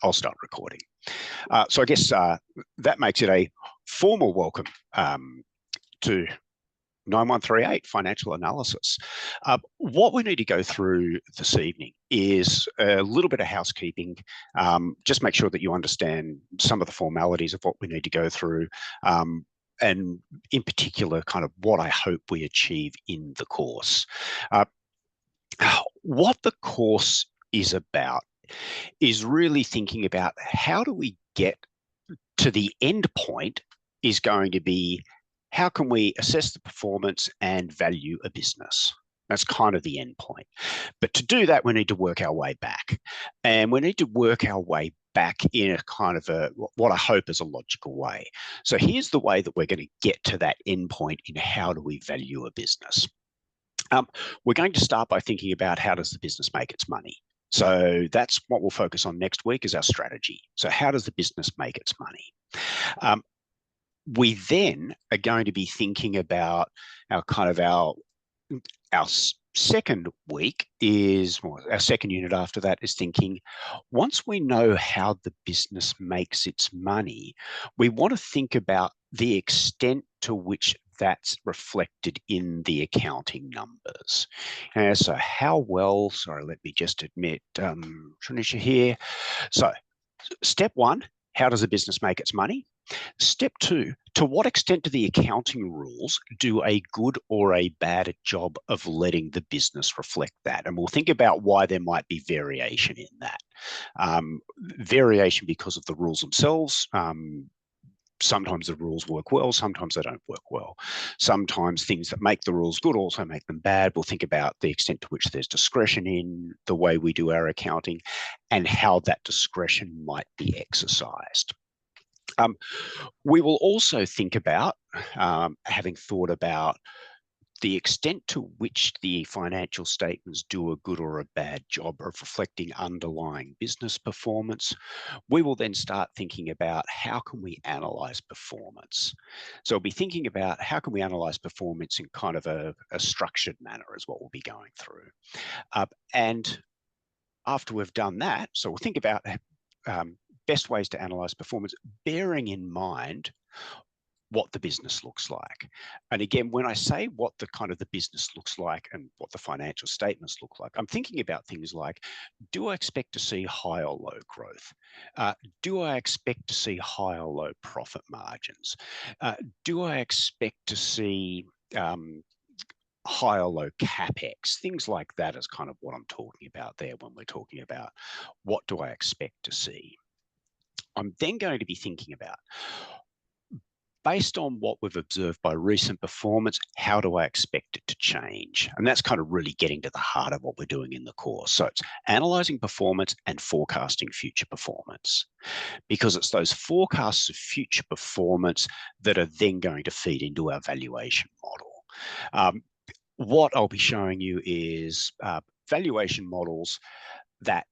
I'll start recording. So I guess that makes it a formal welcome to 9138 Financial Analysis. What we need to go through this evening is a little bit of housekeeping. Just make sure that you understand some of the formalities of what we need to go through, and in particular, kind of what I hope we achieve in the course. What the course is about is really thinking about how do we get to the end point is going to be how can we assess the performance and value a business. That's kind of the end point. But to do that, we need to work our way back. And we need to work our way back in a kind of what I hope is a logical way. So here's the way that we're going to get to that end point in how do we value a business. We're going to start by thinking about how does the business make its money. So that's what we'll focus on next week is our strategy. So how does the business make its money? We then are going to be thinking about our second week is, well, our second unit after that is thinking, once we know how the business makes its money, we want to think about the extent to which that's reflected in the accounting numbers. So how well, sorry, let me just admit, Trinisha here. So step one, how does a business make its money? Step two, to what extent do the accounting rules do a good or a bad job of letting the business reflect that? And we'll think about why there might be variation in that. Variation because of the rules themselves. Sometimes the rules work well, sometimes they don't work well. Sometimes things that make the rules good also make them bad. We'll think about the extent to which there's discretion in the way we do our accounting and how that discretion might be exercised. We will also think about, having thought about the extent to which the financial statements do a good or a bad job of reflecting underlying business performance. We will then start thinking about how can we analyze performance. So we'll be thinking about how can we analyze performance in kind of a structured manner is what we'll be going through. And after we've done that, so we'll think about best ways to analyze performance, bearing in mind what the business looks like. And again, when I say what the kind of the business looks like and what the financial statements look like, I'm thinking about things like, do I expect to see high or low growth? Do I expect to see high or low profit margins? Do I expect to see high or low capex? Things like that is kind of what I'm talking about there when we're talking about what do I expect to see. I'm then going to be thinking about, based on what we've observed by recent performance, how do I expect it to change? And that's kind of really getting to the heart of what we're doing in the course. So it's analyzing performance and forecasting future performance, because it's those forecasts of future performance that are then going to feed into our valuation model. What I'll be showing you is valuation models that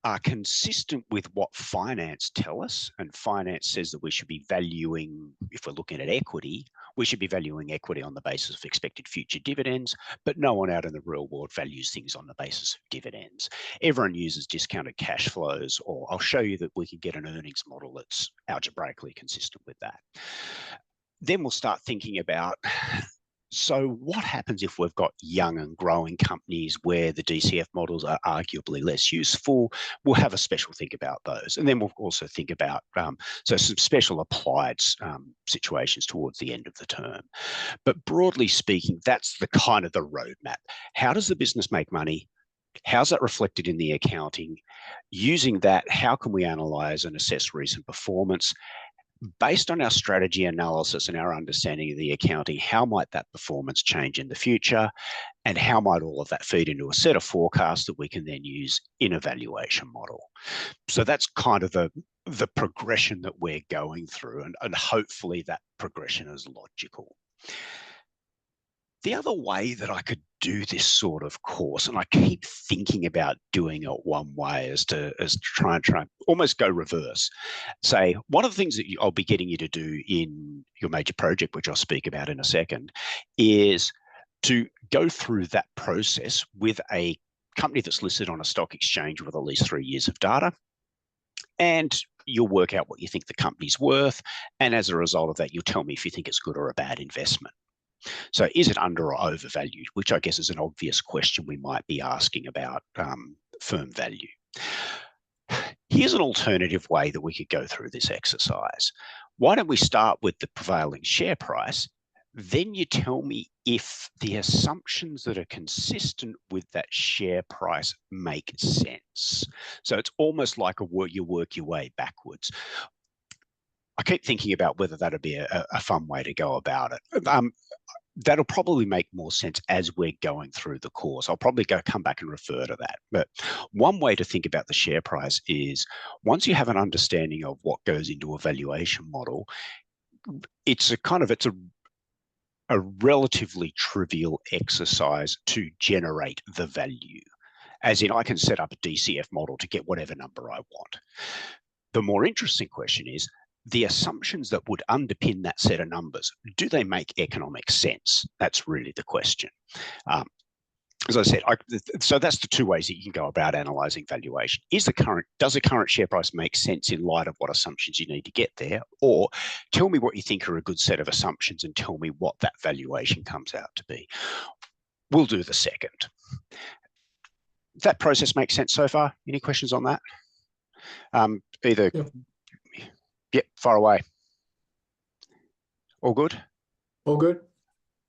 are consistent with what finance tell us, and finance says that we should be valuing, if we're looking at equity, we should be valuing equity on the basis of expected future dividends, but no one out in the real world values things on the basis of dividends. Everyone uses discounted cash flows, or I'll show you that we can get an earnings model that's algebraically consistent with that. Then we'll start thinking about, so what happens if we've got young and growing companies where the DCF models are arguably less useful? We'll have a special think about those. And then we'll also think about, so some special applied situations towards the end of the term. But broadly speaking, that's the kind of the roadmap. How does the business make money? How's that reflected in the accounting? Using that, how can we analyze and assess recent performance? Based on our strategy analysis and our understanding of the accounting, how might that performance change in the future? And how might all of that feed into a set of forecasts that we can then use in a valuation model? So that's kind of the progression that we're going through, and hopefully that progression is logical. The other way that I could do this sort of course, and I keep thinking about doing it one way, is to try and almost go reverse. Say, one of the things that I'll be getting you to do in your major project, which I'll speak about in a second, is to go through that process with a company that's listed on a stock exchange with at least 3 years of data. and you'll work out what you think the company's worth. And as a result of that, you'll tell me if you think it's good or a bad investment. So is it under or overvalued, which I guess is an obvious question we might be asking about firm value. Here's an alternative way that we could go through this exercise. Why don't we start with the prevailing share price? Then you tell me if the assumptions that are consistent with that share price make sense. So it's almost like you work your way backwards. I keep thinking about whether that'd be a fun way to go about it. That'll probably make more sense as we're going through the course. I'll probably come back and refer to that. But one way to think about the share price is once you have an understanding of what goes into a valuation model, it's a relatively trivial exercise to generate the value. As in, I can set up a DCF model to get whatever number I want. The more interesting question is, the assumptions that would underpin that set of numbers, do they make economic sense? That's really the question. As I said, so that's the two ways that you can go about analysing valuation. Does the current share price make sense in light of what assumptions you need to get there? Or tell me what you think are a good set of assumptions and tell me what that valuation comes out to be. We'll do the second. That process makes sense so far? Any questions on that? Yep, far away. All good? All good.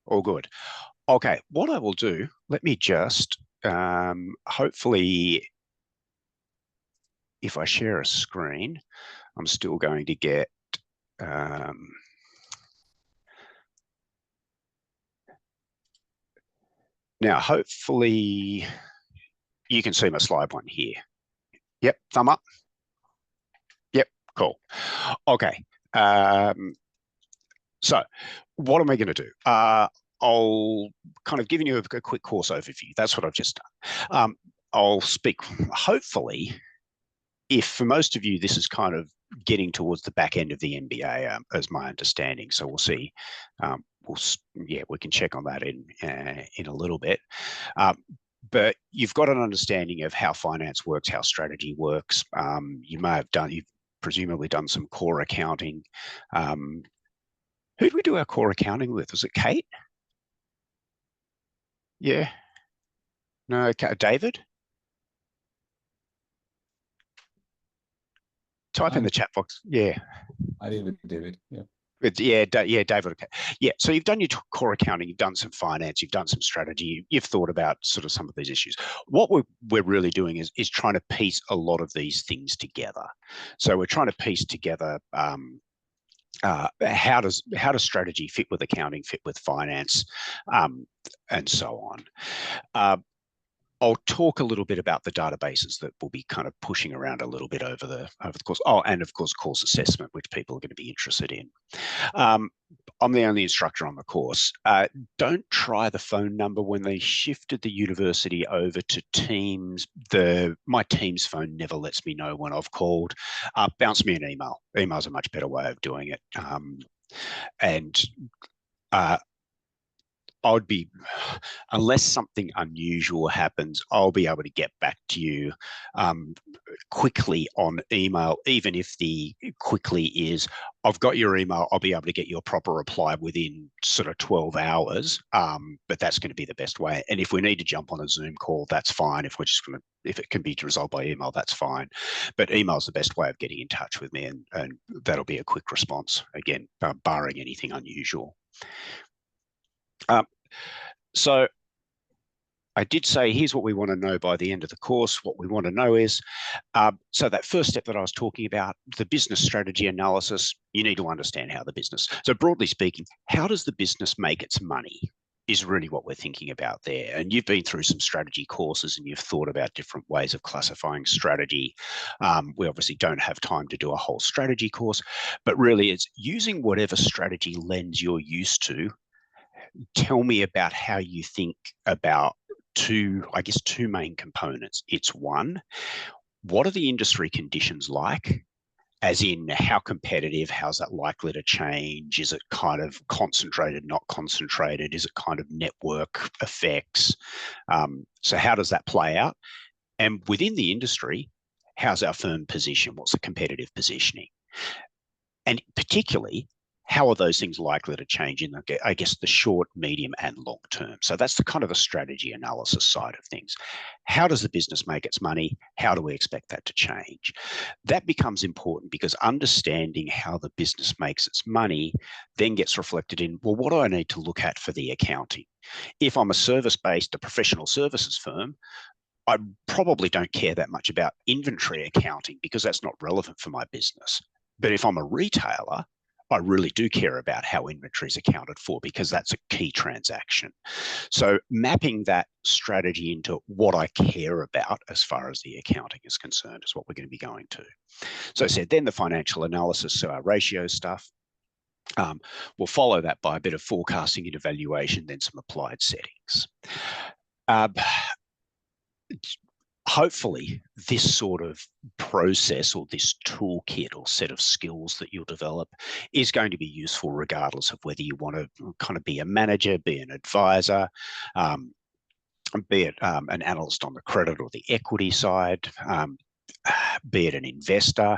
All good. Okay, what I will do, let me just, hopefully, if I share a screen, I'm still going to get, now, hopefully, you can see my slide one here. Yep, thumb up. Yep, cool. Okay. So what am I going to do? I'll kind of giving you a quick course overview. That's what I've just done. I'll speak, hopefully, if for most of you, this is kind of getting towards the back end of the MBA, as my understanding. So we'll see. We can check on that in a little bit. But you've got an understanding of how finance works, how strategy works. You've presumably done some core accounting. Who did we do our core accounting with? Was it Kate? Yeah. No, David? Type in the chat box. Yeah. I did with David. Yeah. David. Okay. Yeah. So you've done your core accounting, you've done some finance, you've done some strategy, you've thought about sort of some of these issues. What we're really doing is trying to piece a lot of these things together. So we're trying to piece together how does strategy fit with accounting, fit with finance, and so on. I'll talk a little bit about the databases that we'll be kind of pushing around a little bit over the course. Oh, and of course, course assessment, which people are going to be interested in. I'm the only instructor on the course. Don't try the phone number. When they shifted the university over to Teams, my Teams phone never lets me know when I've called. Bounce me an email. Email's a much better way of doing it. Unless something unusual happens, I'll be able to get back to you quickly on email, even if the quickly is, I've got your email, I'll be able to get you a proper reply within sort of 12 hours, but that's going to be the best way. And if we need to jump on a Zoom call, that's fine. If it can be resolved by email, that's fine. But email is the best way of getting in touch with me, and that'll be a quick response, again, barring anything unusual. So I did say, here's what we want to know by the end of the course. What we want to know is, so that first step that I was talking about, the business strategy analysis, you need to understand how the business, so broadly speaking, how does the business make its money is really what we're thinking about there. And you've been through some strategy courses and you've thought about different ways of classifying strategy. We obviously don't have time to do a whole strategy course, but really it's using whatever strategy lens you're used to. Tell me about how you think about two main components. It's one, what are the industry conditions like? As in, how competitive, how's that likely to change? Is it kind of concentrated, not concentrated? Is it kind of network effects? So how does that play out? And within the industry, how's our firm position? What's the competitive positioning? And particularly, how are those things likely to change in the, I guess, the short, medium, and long term? So that's the kind of the strategy analysis side of things. How does the business make its money? How do we expect that to change? That becomes important because understanding how the business makes its money then gets reflected in, well, what do I need to look at for the accounting? If I'm a service-based, a professional services firm, I probably don't care that much about inventory accounting because that's not relevant for my business. But if I'm a retailer, I really do care about how inventory is accounted for because that's a key transaction. So mapping that strategy into what I care about as far as the accounting is concerned is what we're going to be going to. So I said, then the financial analysis, so our ratio stuff. We'll follow that by a bit of forecasting and evaluation, then some applied settings. Hopefully this sort of process or this toolkit or set of skills that you'll develop is going to be useful regardless of whether you want to kind of be a manager, be an advisor, be it an analyst on the credit or the equity side, be it an investor.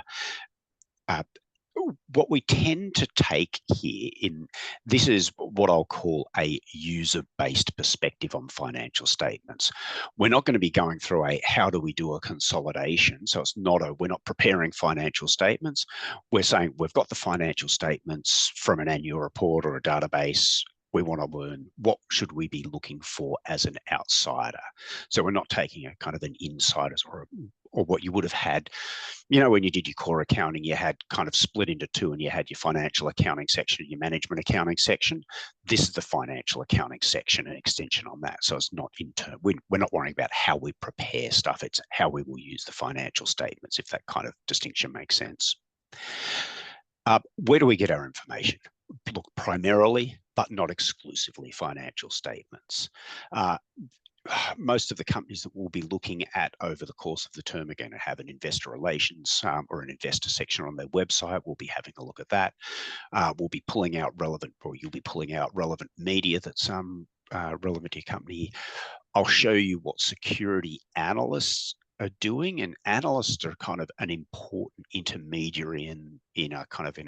What we tend to take here in this is what I'll call a user-based perspective on financial statements. We're not going to be going through a how do we do a consolidation. So it's not we're not preparing financial statements. We're saying we've got the financial statements from an annual report or a database. We want to learn what should we be looking for as an outsider. So we're not taking a kind of an insiders or what you would have had. You know, when you did your core accounting, you had kind of split into two and you had your financial accounting section and your management accounting section. This is the financial accounting section, an extension on that. So it's not we're not worrying about how we prepare stuff. It's how we will use the financial statements, if that kind of distinction makes sense. Where do we get our information? Look, primarily, but not exclusively, financial statements. Most of the companies that we'll be looking at over the course of the term are going to have an investor relations or an investor section on their website. We'll be having a look at that. We'll be pulling out relevant, or you'll be pulling out relevant media that's relevant to your company. I'll show you what security analysts are doing, and analysts are kind of an important intermediary in our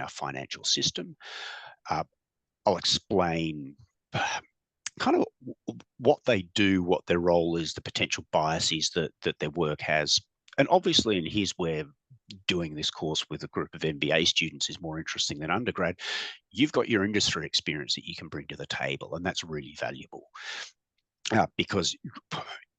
financial system. I'll explain kind of what they do, what their role is, the potential biases that their work has. And obviously, and here's where doing this course with a group of MBA students is more interesting than undergrad, you've got your industry experience that you can bring to the table, and that's really valuable because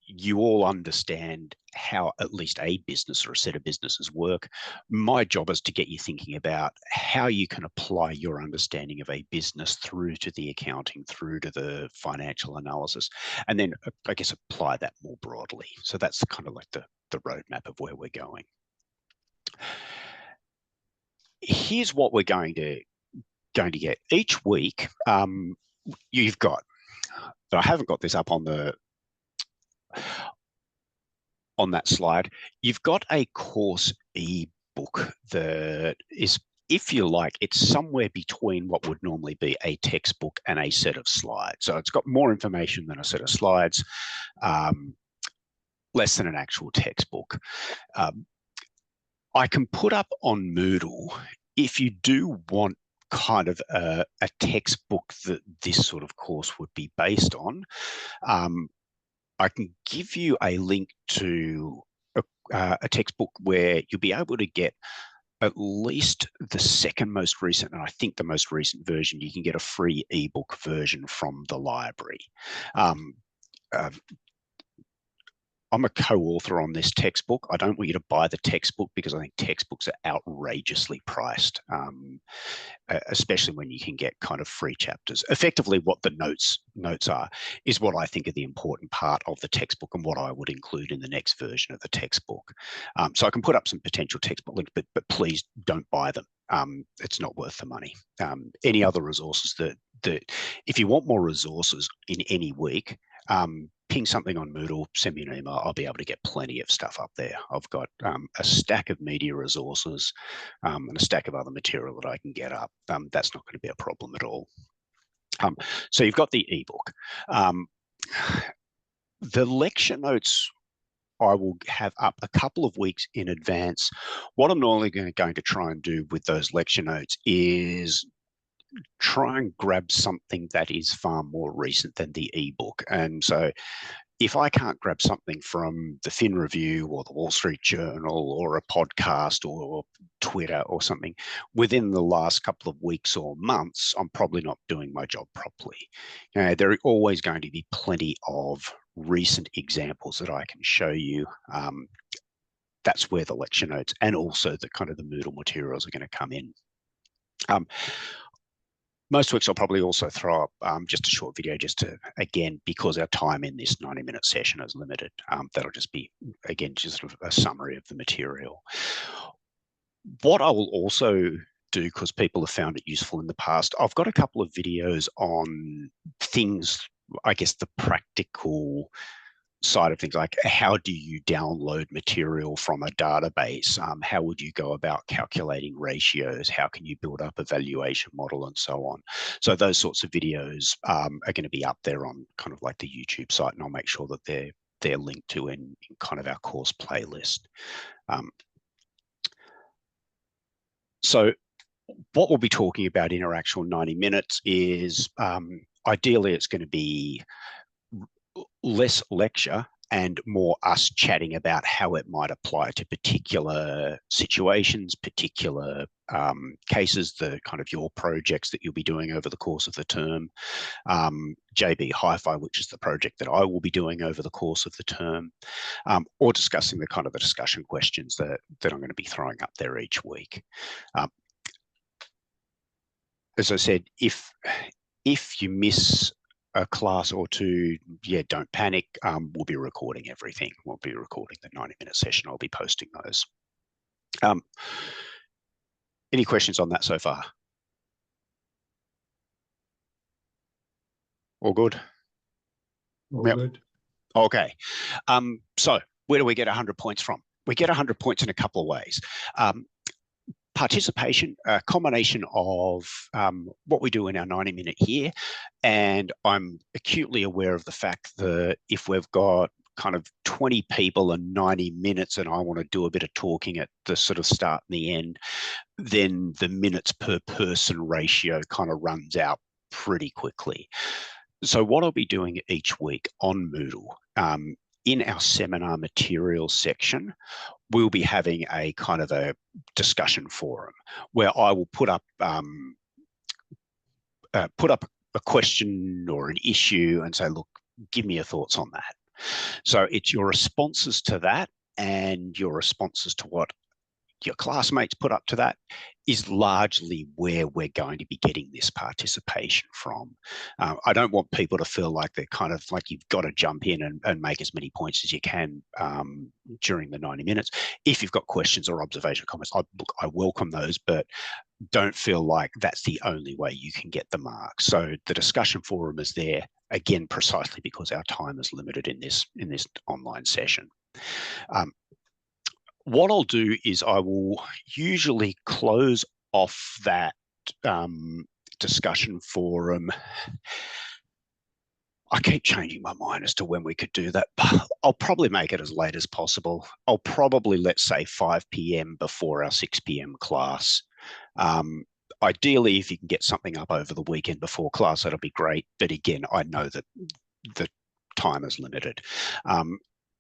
you all understand how at least a business or a set of businesses work. My job is to get you thinking about how you can apply your understanding of a business through to the accounting, through to the financial analysis, and then I guess apply that more broadly. So that's kind of like the roadmap of where we're going. Here's what we're going to get each week. You've got, but I haven't got this up on that slide. You've got a course ebook that is, if you like, it's somewhere between what would normally be a textbook and a set of slides. So it's got more information than a set of slides, less than an actual textbook. I can put up on Moodle if you do want kind of a textbook that this sort of course would be based on. I can give you a link to a textbook where you'll be able to get at least the second most recent, and I think the most recent version. You can get a free ebook version from the library. I'm a co-author on this textbook. I don't want you to buy the textbook because I think textbooks are outrageously priced, especially when you can get kind of free chapters. Effectively, what the notes are is what I think are the important part of the textbook and what I would include in the next version of the textbook. So I can put up some potential textbook links, but please don't buy them. It's not worth the money. Any other resources that if you want more resources in any week, ping something on Moodle, send me an email. I'll be able to get plenty of stuff up there. I've got a stack of media resources and a stack of other material that I can get up. That's not going to be a problem at all. So you've got the ebook. The lecture notes I will have up a couple of weeks in advance. What I'm normally going to try and do with those lecture notes is try and grab something that is far more recent than the ebook. And so if I can't grab something from the Fin Review or the Wall Street Journal or a podcast or Twitter or something within the last couple of weeks or months, I'm probably not doing my job properly. There are always going to be plenty of recent examples that I can show you. That's where the lecture notes and also the kind of the Moodle materials are going to come in. Most weeks I'll probably also throw up just a short video just to, again, because our time in this 90-minute session is limited, that'll just be, again, just sort of a summary of the material. What I will also do, because people have found it useful in the past, I've got a couple of videos on things, I guess, the practical side of things, like how do you download material from a database? How would you go about calculating ratios? How can you build up a valuation model and so on? So those sorts of videos are going to be up there on kind of like the YouTube site, and I'll make sure that they're linked to in kind of our course playlist. So what we'll be talking about in our actual 90 minutes is ideally it's going to be less lecture and more us chatting about how it might apply to particular situations, particular cases, the kind of your projects that you'll be doing over the course of the term. JB Hi-Fi, which is the project that I will be doing over the course of the term, or discussing the kind of the discussion questions that I'm going to be throwing up there each week. As I said, if you miss a class or two, yeah, don't panic. We'll be recording everything. We'll be recording the 90-minute session. I'll be posting those. Any questions on that so far? All good? All good. Okay. So where do we get 100 points from? We get 100 points in a couple of ways. Participation, a combination of what we do in our 90-minute here, and I'm acutely aware of the fact that if we've got kind of 20 people and 90 minutes and I want to do a bit of talking at the sort of start and the end, then the minutes per person ratio kind of runs out pretty quickly. So what I'll be doing each week on Moodle, in our seminar materials section, we'll be having a kind of a discussion forum where I will put up a question or an issue and say, look, give me your thoughts on that. So it's your responses to that and your responses to what your classmates put up to that is largely where we're going to be getting this participation from. I don't want people to feel like they're kind of like you've got to jump in and make as many points as you can during the 90 minutes. If you've got questions or observation comments, I welcome those, but don't feel like that's the only way you can get the marks. So the discussion forum is there, again, precisely because our time is limited in this online session. What I'll do is I will usually close off that discussion forum. I keep changing my mind as to when we could do that. I'll probably make it as late as possible. I'll probably, let's say, 5 p.m. before our 6 p.m. class. Ideally, if you can get something up over the weekend before class, that'll be great. But again, I know that the time is limited.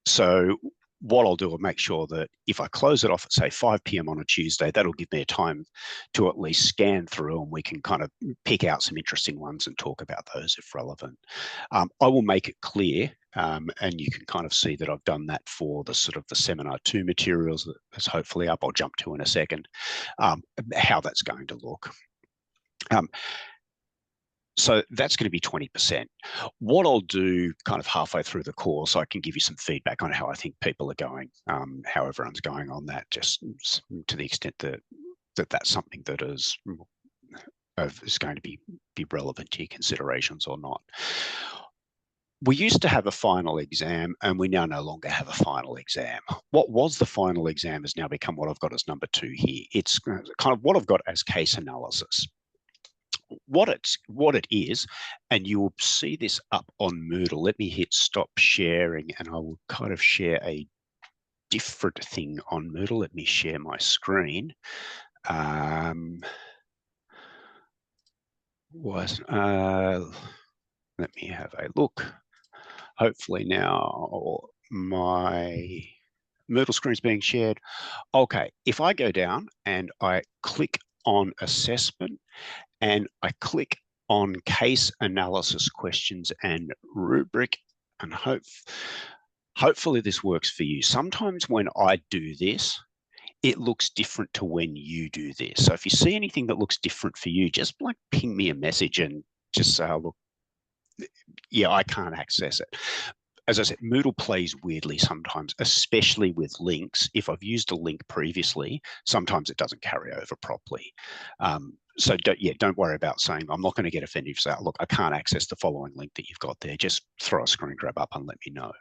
So what I'll do, I'll make sure that if I close it off at, say, 5 p.m. on a Tuesday, that'll give me a time to at least scan through and we can kind of pick out some interesting ones and talk about those if relevant. I will make it clear, and you can kind of see that I've done that for the sort of the Seminar 2 materials that's hopefully up, I'll jump to in a second, how that's going to look. So that's going to be 20%. What I'll do kind of halfway through the course, I can give you some feedback on how I think people are going, how everyone's going on that, just to the extent that that's something that is going to be relevant to your considerations or not. We used to have a final exam and we now no longer have a final exam. What was the final exam has now become what I've got as number 2 here. It's kind of what I've got as case analysis. What it is, and you will see this up on Moodle. Let me hit stop sharing and I will kind of share a different thing on Moodle. Let me share my screen. Let me have a look. Hopefully now my Moodle screen is being shared. Okay, if I go down and I click on assessment and I click on case analysis questions and rubric, and hopefully this works for you. Sometimes when I do this, it looks different to when you do this. So if you see anything that looks different for you, just like ping me a message and just say, look, yeah, I can't access it. As I said, Moodle plays weirdly sometimes, especially with links. If I've used a link previously, sometimes it doesn't carry over properly. So don't worry about saying, I'm not going to get offended if you say, look, I can't access the following link that you've got there. Just throw a screen grab up and let me know.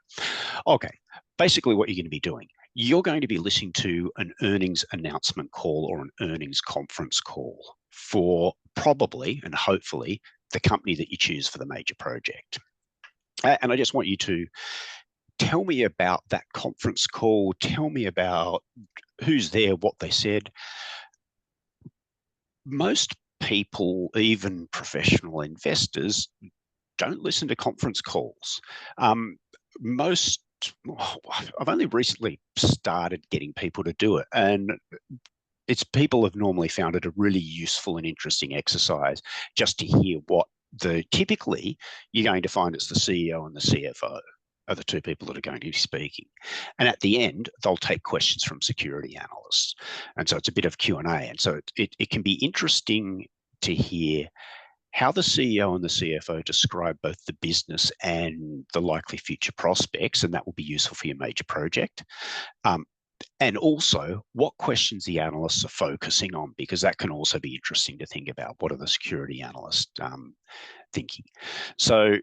Okay, basically what you're going to be doing, you're going to be listening to an earnings announcement call or an earnings conference call for probably and hopefully the company that you choose for the major project. And I just want you to tell me about that conference call. Tell me about who's there, what they said. Most people, even professional investors, don't listen to conference calls. I've only recently started getting people to do it, and people have normally found it a really useful and interesting exercise just to hear what typically you're going to find it's the CEO and the CFO are the two people that are going to be speaking. And at the end, they'll take questions from security analysts. And so it's a bit of Q&A. And so it can be interesting to hear how the CEO and the CFO describe both the business and the likely future prospects, and that will be useful for your major project. And also what questions the analysts are focusing on, because that can also be interesting to think about. What are the security analysts thinking? So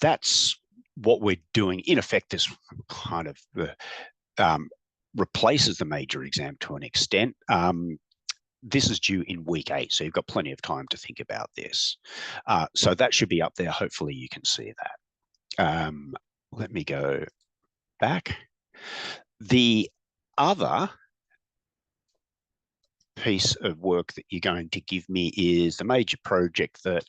that's what we're doing. In effect, this kind of replaces the major exam to an extent. This is due in week 8, so you've got plenty of time to think about this. So that should be up there. Hopefully you can see that. Let me go back. The other piece of work that you're going to give me is the major project that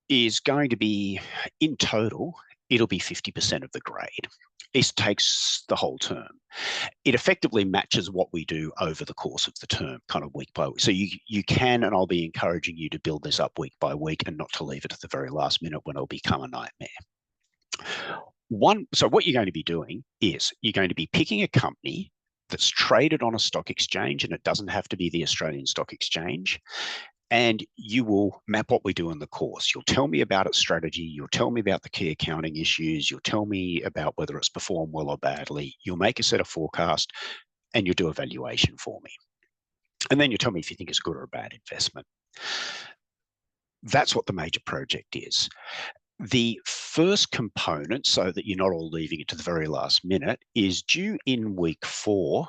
is going to be, in total, it'll be 50% of the grade. This takes the whole term. It effectively matches what we do over the course of the term, kind of week by week. So you can, and I'll be encouraging you to build this up week by week and not to leave it at the very last minute when it'll become a nightmare. So what you're going to be doing is you're going to be picking a company that's traded on a stock exchange, and it doesn't have to be the Australian Stock Exchange. And you will map what we do in the course. You'll tell me about its strategy. You'll tell me about the key accounting issues. You'll tell me about whether it's performed well or badly. You'll make a set of forecast, and you'll do a valuation for me. And then you'll tell me if you think it's a good or a bad investment. That's what the major project is. The first component, so that you're not all leaving it to the very last minute, is due in week 4.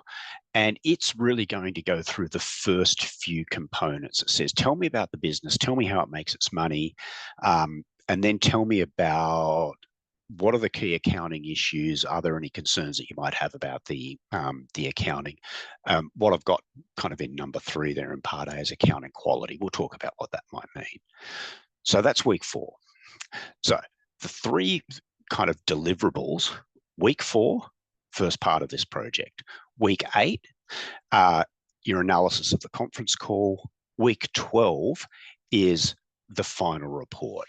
And it's really going to go through the first few components. It says, tell me about the business, tell me how it makes its money, and then tell me about what are the key accounting issues. Are there any concerns that you might have about the accounting? What I've got kind of in number 3 there in part A is accounting quality. We'll talk about what that might mean. So that's week 4. So the 3 kind of deliverables: week 4, first part of this project; week 8, your analysis of the conference call; week 12 is the final report,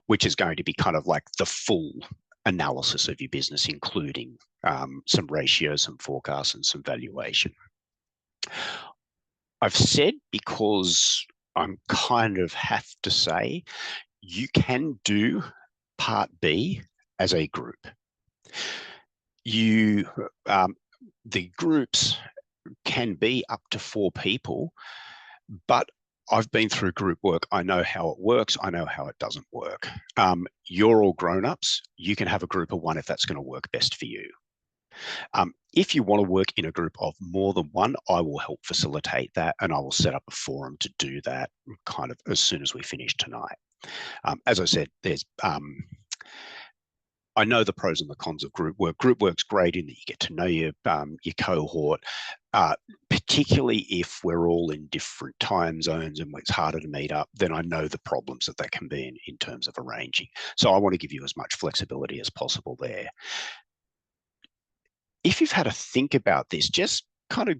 which is going to be kind of like the full analysis of your business, including some ratios, some forecasts, and some valuation. I've said, because I'm kind of have to say, you can do part B as a group. The groups can be up to 4 people, but I've been through group work. I know how it works. I know how it doesn't work. You're all grown-ups. You can have a group of 1 if that's going to work best for you. If you want to work in a group of more than 1, I will help facilitate that, and I will set up a forum to do that kind of as soon as we finish tonight. As I said, there's I know the pros and the cons of group work. Group work's great in that you get to know your cohort, particularly if we're all in different time zones and it's harder to meet up. Then I know the problems that can be in terms of arranging. So I want to give you as much flexibility as possible there. If you've had a think about this, just kind of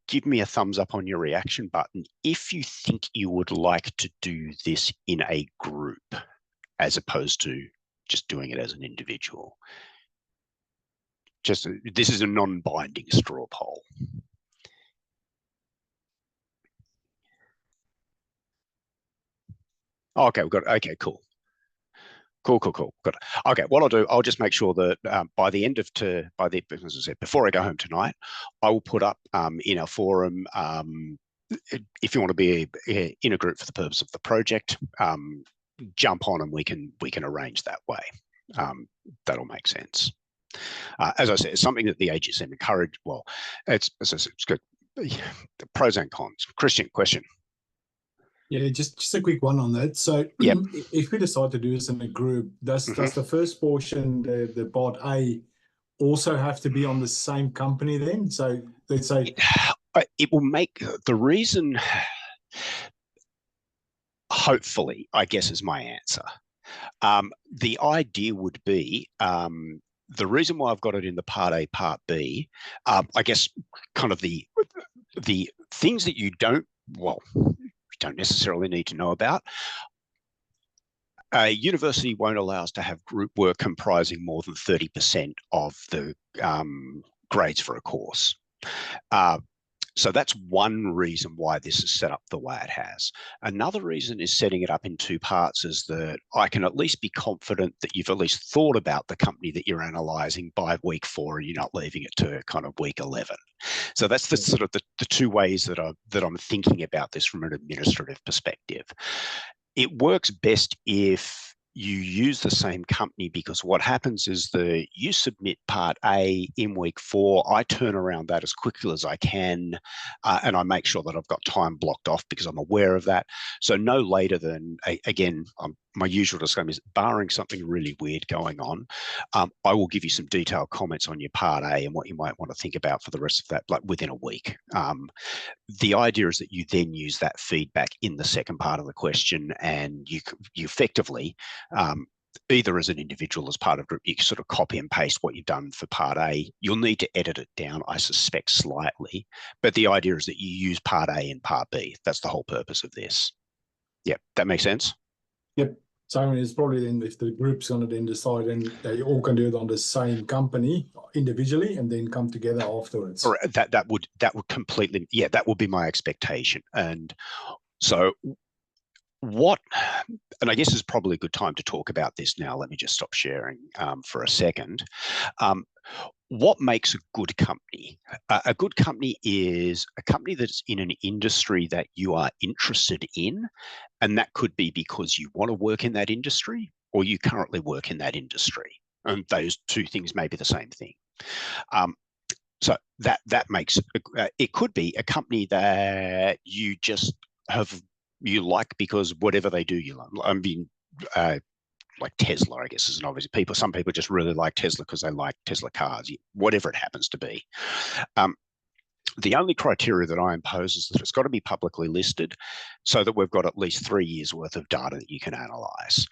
give me a thumbs up on your reaction button if you think you would like to do this in a group as opposed to just doing it as an individual. This is a non-binding straw poll. Okay, we've got, okay, cool. Cool. Got it. Okay, what I'll do, I'll just make sure that by the end of, as I said, before I go home tonight, I will put up in our forum, if you want to be in a group for the purpose of the project, jump on and we can arrange that way. That'll make sense. As I said, it's something that the AGSM encourage. Well, it's good. The pros and cons. Christian, question. Yeah, just a quick one on that. So Yep. if we decide to do this in a group, does the first portion, the part A, also have to be on the same company then? So let's say it will make the reason, hopefully, I guess is my answer. The idea would be the reason why I've got it in the part A, part B, I guess kind of the things that you don't necessarily need to know about. A university won't allow us to have group work comprising more than 30% of the grades for a course. So that's one reason why this is set up the way it has. Another reason is setting it up in two parts is that I can at least be confident that you've at least thought about the company that you're analysing by week 4 and you're not leaving it to kind of week 11. So that's the sort of the two ways that I'm thinking about this from an administrative perspective. It works best if you use the same company, because what happens is you submit part A in week 4, I turn around that as quickly as I can, and I make sure that I've got time blocked off because I'm aware of that. So no later than, again, my usual disclaimer is barring something really weird going on, I will give you some detailed comments on your part A and what you might want to think about for the rest of that, like within a week. The idea is that you then use that feedback in the second part of the question, and you effectively, either as an individual, as part of a group, you can sort of copy and paste what you've done for part A. You'll need to edit it down, I suspect, slightly, but the idea is that you use part A and part B. That's the whole purpose of this. Yep, that makes sense? Yep. So I mean, it's probably then if the group's going to then decide, and they all can do it on the same company individually, and then come together afterwards. Or that would completely, yeah, that would be my expectation. And so and I guess it's probably a good time to talk about this now. Let me just stop sharing for a second. What makes a good company? A good company is a company that's in an industry that you are interested in, and that could be because you want to work in that industry or you currently work in that industry. And those two things may be the same thing. So that makes it could be a company that you just you like because whatever they do, you love. I mean, like Tesla, I guess, is an obvious. Some people just really like Tesla because they like Tesla cars, whatever it happens to be. The only criteria that I impose is that it's got to be publicly listed so that we've got at least 3 years worth of data that you can analyze.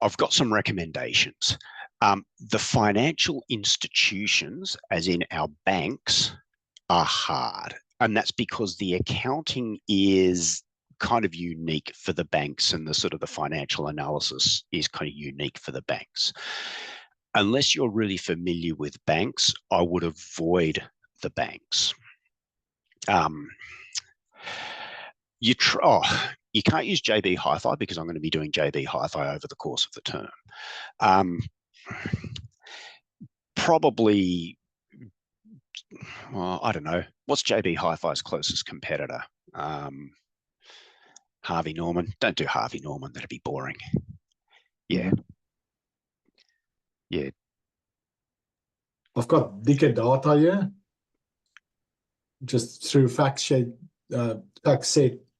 I've got some recommendations. The financial institutions, as in our banks, are hard. And that's because the accounting is kind of unique for the banks, and the sort of the financial analysis is kind of unique for the banks. Unless you're really familiar with banks, I would avoid the banks. You can't use JB Hi-Fi because I'm going to be doing JB Hi-Fi over the course of the term. Probably, well, I don't know. What's JB Hi-Fi's closest competitor? Harvey Norman. Don't do Harvey Norman. That'd be boring. Yeah. Yeah. I've got Dicker data here. Just through FactSet, and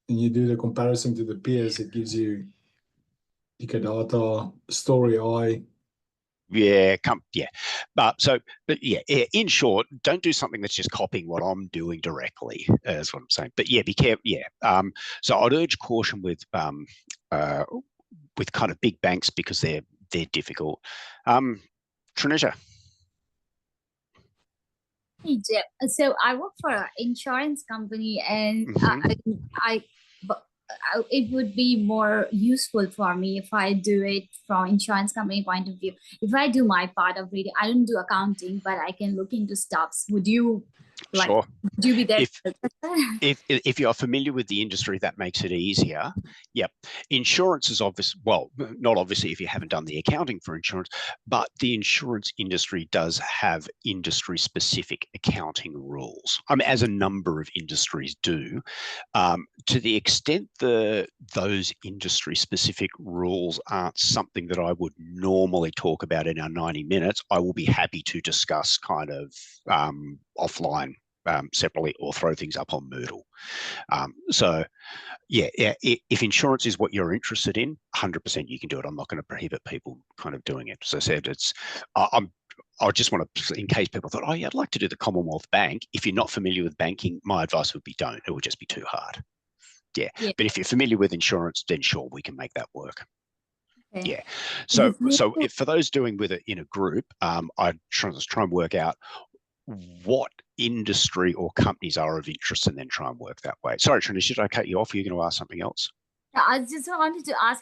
you do the comparison to the peers, it gives you Dicker data, Story Eye. Yeah, yeah. But yeah, in short, don't do something that's just copying what I'm doing directly. Is what I'm saying. But yeah, be careful. Yeah. So I'd urge caution uh, with kind of big banks because they're difficult. Trinetia. Hey, Jeff. So I work for an insurance company, and but it would be more useful for me if I do it from insurance company point of view. If I do my part of reading, I don't do accounting, but I can look into stuffs. Would you Sure. Would you be there? If you're familiar with the industry, that makes it easier. Yep. Insurance is obvious. Well, not obviously if you haven't done the accounting for insurance, but the insurance industry does have industry specific accounting rules. I mean, as a number of industries do. To the extent that those industry specific rules aren't something that I would normally talk about in our 90 minutes, I will be happy to discuss kind of offline separately or throw things up on Moodle. So yeah, if insurance is what you're interested in, 100% you can do it. I'm not going to prohibit people kind of doing it. As I said, I just want to, in case people thought, oh yeah, I'd like to do the Commonwealth Bank. If you're not familiar with banking, my advice would be don't. It would just be too hard. Yeah. But if you're familiar with insurance, then sure, we can make that work. Okay. Yeah. So for those doing with it in a group, I'd try and work out what industry or companies are of interest and then try and work that way. Sorry, Trinity, should I cut you off? Are you going to ask something else? I just wanted to ask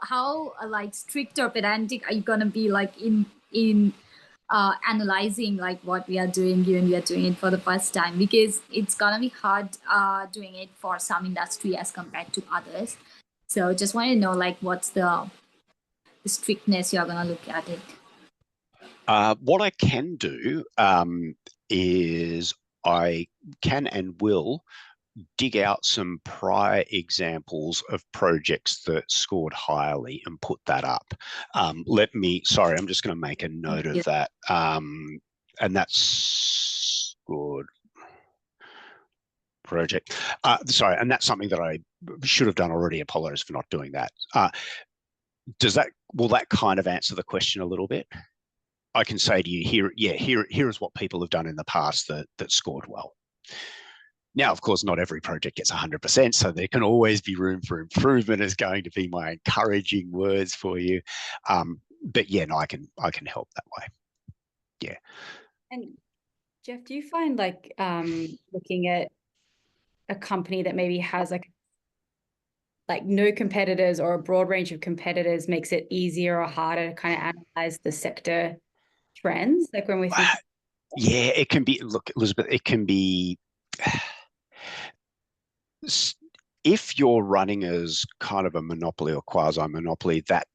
how like strict or pedantic are you going to be like in analyzing like what we are doing given we are doing it for the first time, because it's going to be hard doing it for some industry as compared to others. So just want to know like what's the strictness you're going to look at it. What I can do is I can and will dig out some prior examples of projects that scored highly and put that up. Sorry, I'm just going to make a note of that. And that's good. Project. Sorry, and that's something that I should have done already. Apologies for not doing that. Will that kind of answer the question a little bit? I can say to you here is what people have done in the past that scored well. Now, of course, not every project gets 100%, so there can always be room for improvement is going to be my encouraging words for you. But yeah, no, I can help that way. Yeah. And Jeff, do you find like looking at a company that maybe has like no competitors or a broad range of competitors makes it easier or harder to kind of analyze the sector trends? Like when we think yeah, it can be. Look, Elizabeth, it can be. If you're running as kind of a monopoly or quasi-monopoly, that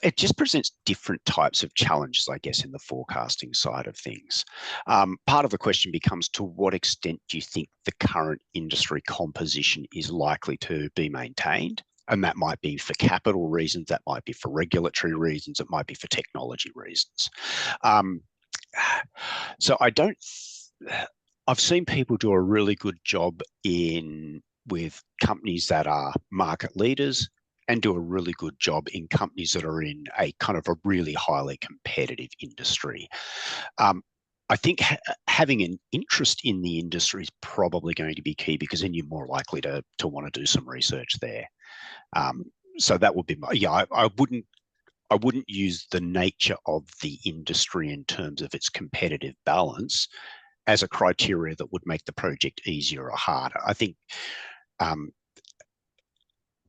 it just presents different types of challenges, I guess, in the forecasting side of things. Part of the question becomes, to what extent do you think the current industry composition is likely to be maintained? And that might be for capital reasons, that might be for regulatory reasons, it might be for technology reasons. So I've seen people do a really good job with companies that are market leaders and do a really good job in companies that are in a kind of a really highly competitive industry. I think having an interest in the industry is probably going to be key, because then you're more likely to want to do some research there. So that would be I wouldn't use the nature of the industry in terms of its competitive balance as a criteria that would make the project easier or harder. I think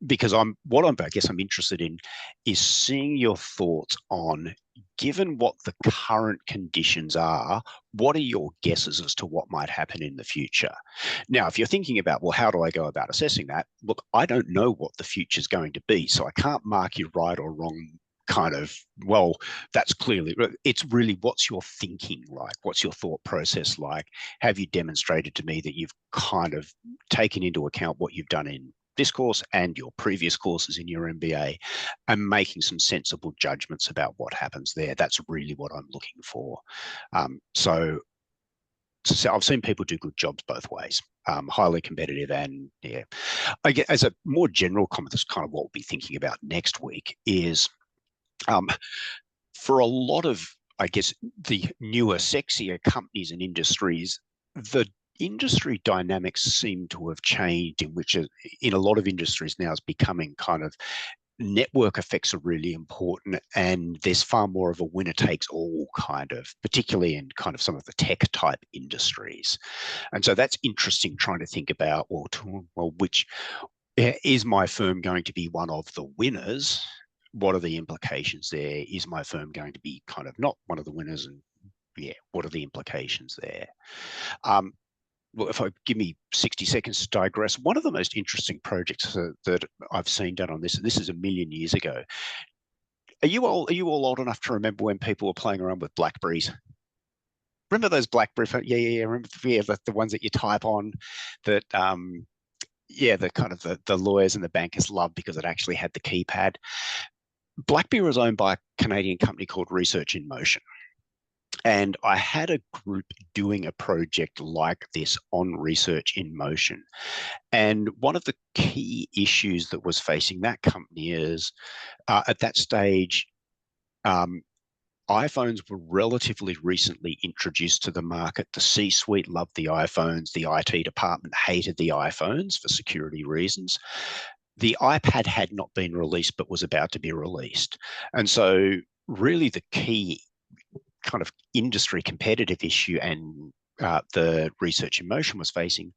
because I guess I'm interested in is seeing your thoughts on, given what the current conditions are, what are your guesses as to what might happen in the future? Now, if you're thinking about, well, how do I go about assessing that? Look, I don't know what the future is going to be, so I can't mark you right or wrong kind of, well, that's clearly, it's really, what's your thinking like? What's your thought process like? Have you demonstrated to me that you've kind of taken into account what you've done in this course and your previous courses in your MBA and making some sensible judgments about what happens there? That's really what I'm looking for. So I've seen people do good jobs both ways, highly competitive and yeah. I get, as a more general comment, that's kind of what we'll be thinking about next week is, for a lot of, I guess, the newer, sexier companies and industries, the industry dynamics seem to have changed, in which in a lot of industries now is becoming kind of network effects are really important, and there's far more of a winner takes all kind of, particularly in kind of some of the tech type industries. And so that's interesting, trying to think about, well, which is my firm going to be one of the winners? What are the implications there? Is my firm going to be kind of not one of the winners? And yeah, what are the implications there? Well, if I give me 60 seconds to digress, one of the most interesting projects that I've seen done on this, and this is a million years ago. Are you all old enough to remember when people were playing around with Blackberries? Remember those Blackberry? Yeah. Remember the ones that you type on that, the kind of the lawyers and the bankers loved because it actually had the keypad. BlackBerry was owned by a Canadian company called Research in Motion. And I had a group doing a project like this on Research in Motion. And one of the key issues that was facing that company is, at that stage, iPhones were relatively recently introduced to the market. The C-suite loved the iPhones. The IT department hated the iPhones for security reasons. The iPad had not been released, but was about to be released. And so really the key kind of industry competitive issue and the Research in Motion was facing,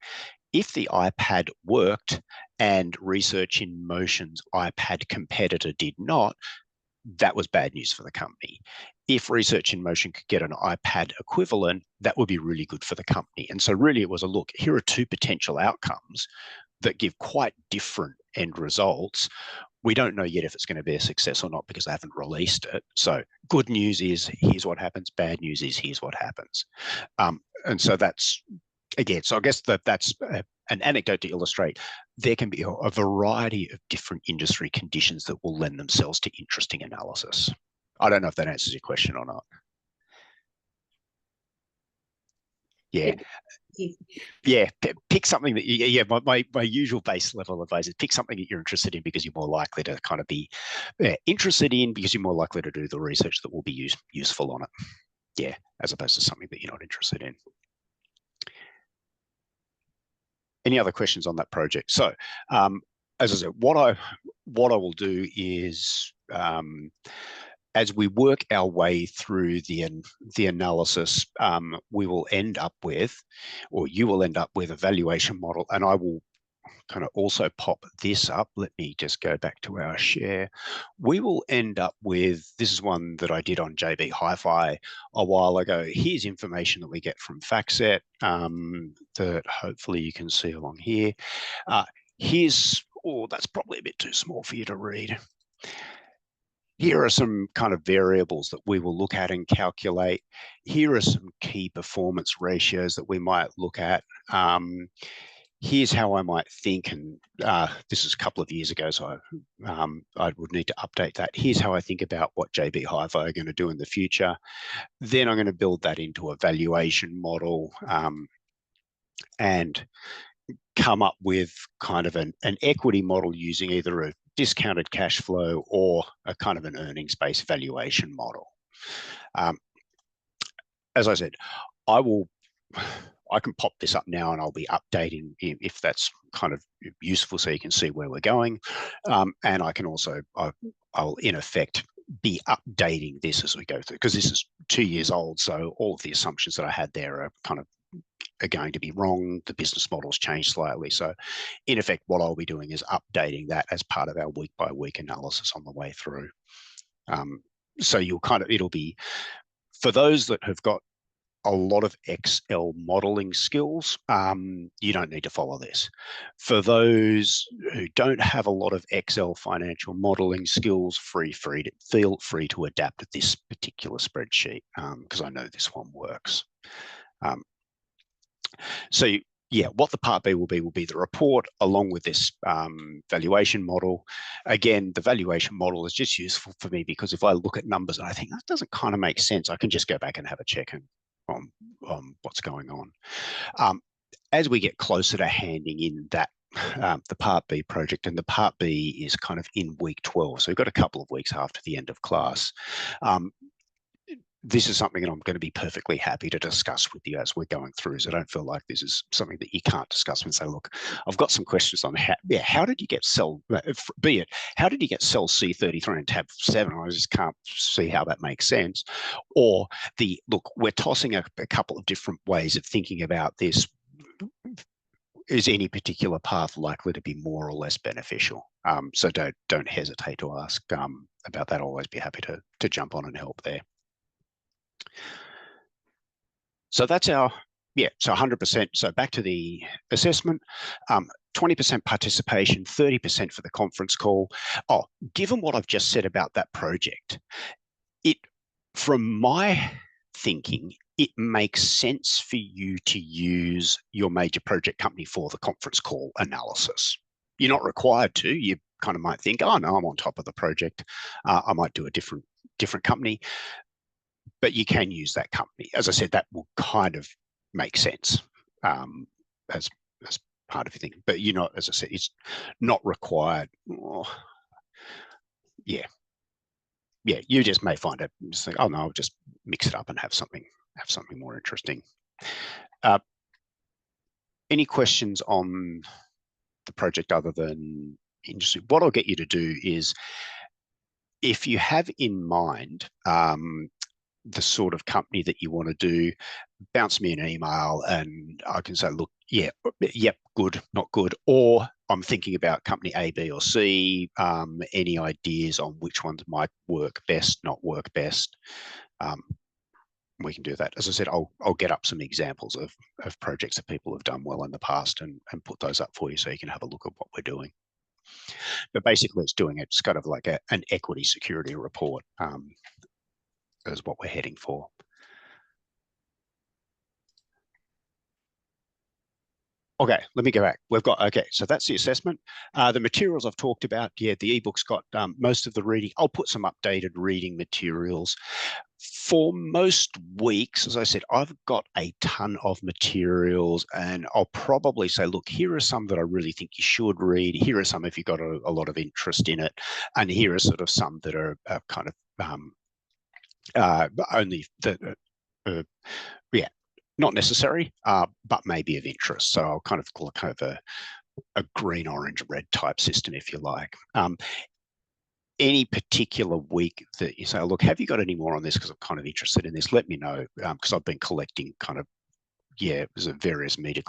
if the iPad worked and Research in Motion's iPad competitor did not, that was bad news for the company. If Research in Motion could get an iPad equivalent, that would be really good for the company. And so really it was a look, here are two potential outcomes that give quite different end results. We don't know yet if it's going to be a success or not because they haven't released it. So good news is here's what happens. Bad news is here's what happens. And so that's, again, so I guess that's an anecdote to illustrate there can be a variety of different industry conditions that will lend themselves to interesting analysis. I don't know if that answers your question or not. Yeah. Yeah, pick something that my usual base level advice is pick something that you're interested in because you're more likely to kind of be interested in, because you're more likely to do the research that will be useful on it. Yeah, as opposed to something that you're not interested in. Any other questions on that project? So, as I said, what I will do is, as we work our way through the analysis, we will end up with, or you will end up with, a valuation model, and I will kind of also pop this up. Let me just go back to our share. We will end up with, this is one that I did on JB Hi-Fi a while ago. Here's information that we get from FactSet that hopefully you can see along here. Here's, that's probably a bit too small for you to read. Here are some kind of variables that we will look at and calculate. Here are some key performance ratios that we might look at. Here's how I might think, and this is a couple of years ago, so I would need to update that. Here's how I think about what JB Hi-Fi are going to do in the future. Then I'm going to build that into a valuation model and come up with kind of an equity model using either a discounted cash flow or a kind of an earnings-based valuation model. As I said, I can pop this up now and I'll be updating if that's kind of useful so you can see where we're going. And I can also, I'll in effect be updating this as we go through, because this is 2 years old. So all of the assumptions that I had there are kind of going to be wrong. The business model's changed slightly. So in effect, what I'll be doing is updating that as part of our week by week analysis on the way through. So you'll kind of, it'll be, for those that have got a lot of Excel modeling skills, you don't need to follow this. For those who don't have a lot of Excel financial modeling skills, feel free to adapt this particular spreadsheet, because I know this one works. So yeah, what the part B will be the report along with this valuation model. Again, the valuation model is just useful for me because if I look at numbers and I think that doesn't kind of make sense, I can just go back and have a check on what's going on. As we get closer to handing in that the Part B project, and the Part B is kind of in week 12, so we've got a couple of weeks after the end of class. this is something that I'm going to be perfectly happy to discuss with you as we're going through. So I don't feel like this is something that you can't discuss and say, look, I've got some questions on how did you get cell, be it, how did you get cell C33 in tab 7? I just can't see how that makes sense. Or look, we're tossing a couple of different ways of thinking about this. Is any particular path likely to be more or less beneficial? So don't hesitate to ask about that. I'll always be happy to jump on and help there. So that's our, so 100%. So back to the assessment, 20% participation, 30% for the conference call. Oh, given what I've just said about that project, from my thinking, it makes sense for you to use your major project company for the conference call analysis. You're not required to. You kind of might think, oh no, I'm on top of the project. I might do a different company. But you can use that company. As I said, that will kind of make sense as part of your thing. But you're not, as I said, it's not required. Yeah, you just may find it. Just think, oh no, I'll just mix it up and have something more interesting. Any questions on the project other than industry? What I'll get you to do is, if you have in mind the sort of company that you want to do, bounce me an email and I can say, look, yep, good, not good, or I'm thinking about company A, B, or C. Any ideas on which ones might work best, not work best? We can do that. As I said, I'll get up some examples of projects that people have done well in the past and put those up for you so you can have a look at what we're doing. But basically, it's kind of like an equity security report. Is what we're heading for. Okay, let me go back. So that's the assessment. The materials I've talked about, the ebook's got most of the reading. I'll put some updated reading materials. For most weeks, as I said, I've got a ton of materials and I'll probably say, look, here are some that I really think you should read. Here are some if you've got a lot of interest in it. And here are sort of some that are kind of only that, not necessary, but maybe of interest. So I'll kind of look over a green, orange, red type system, if you like. Any particular week that you say, look, have you got any more on this? Because I'm kind of interested in this. Let me know, because I've been collecting kind of, various media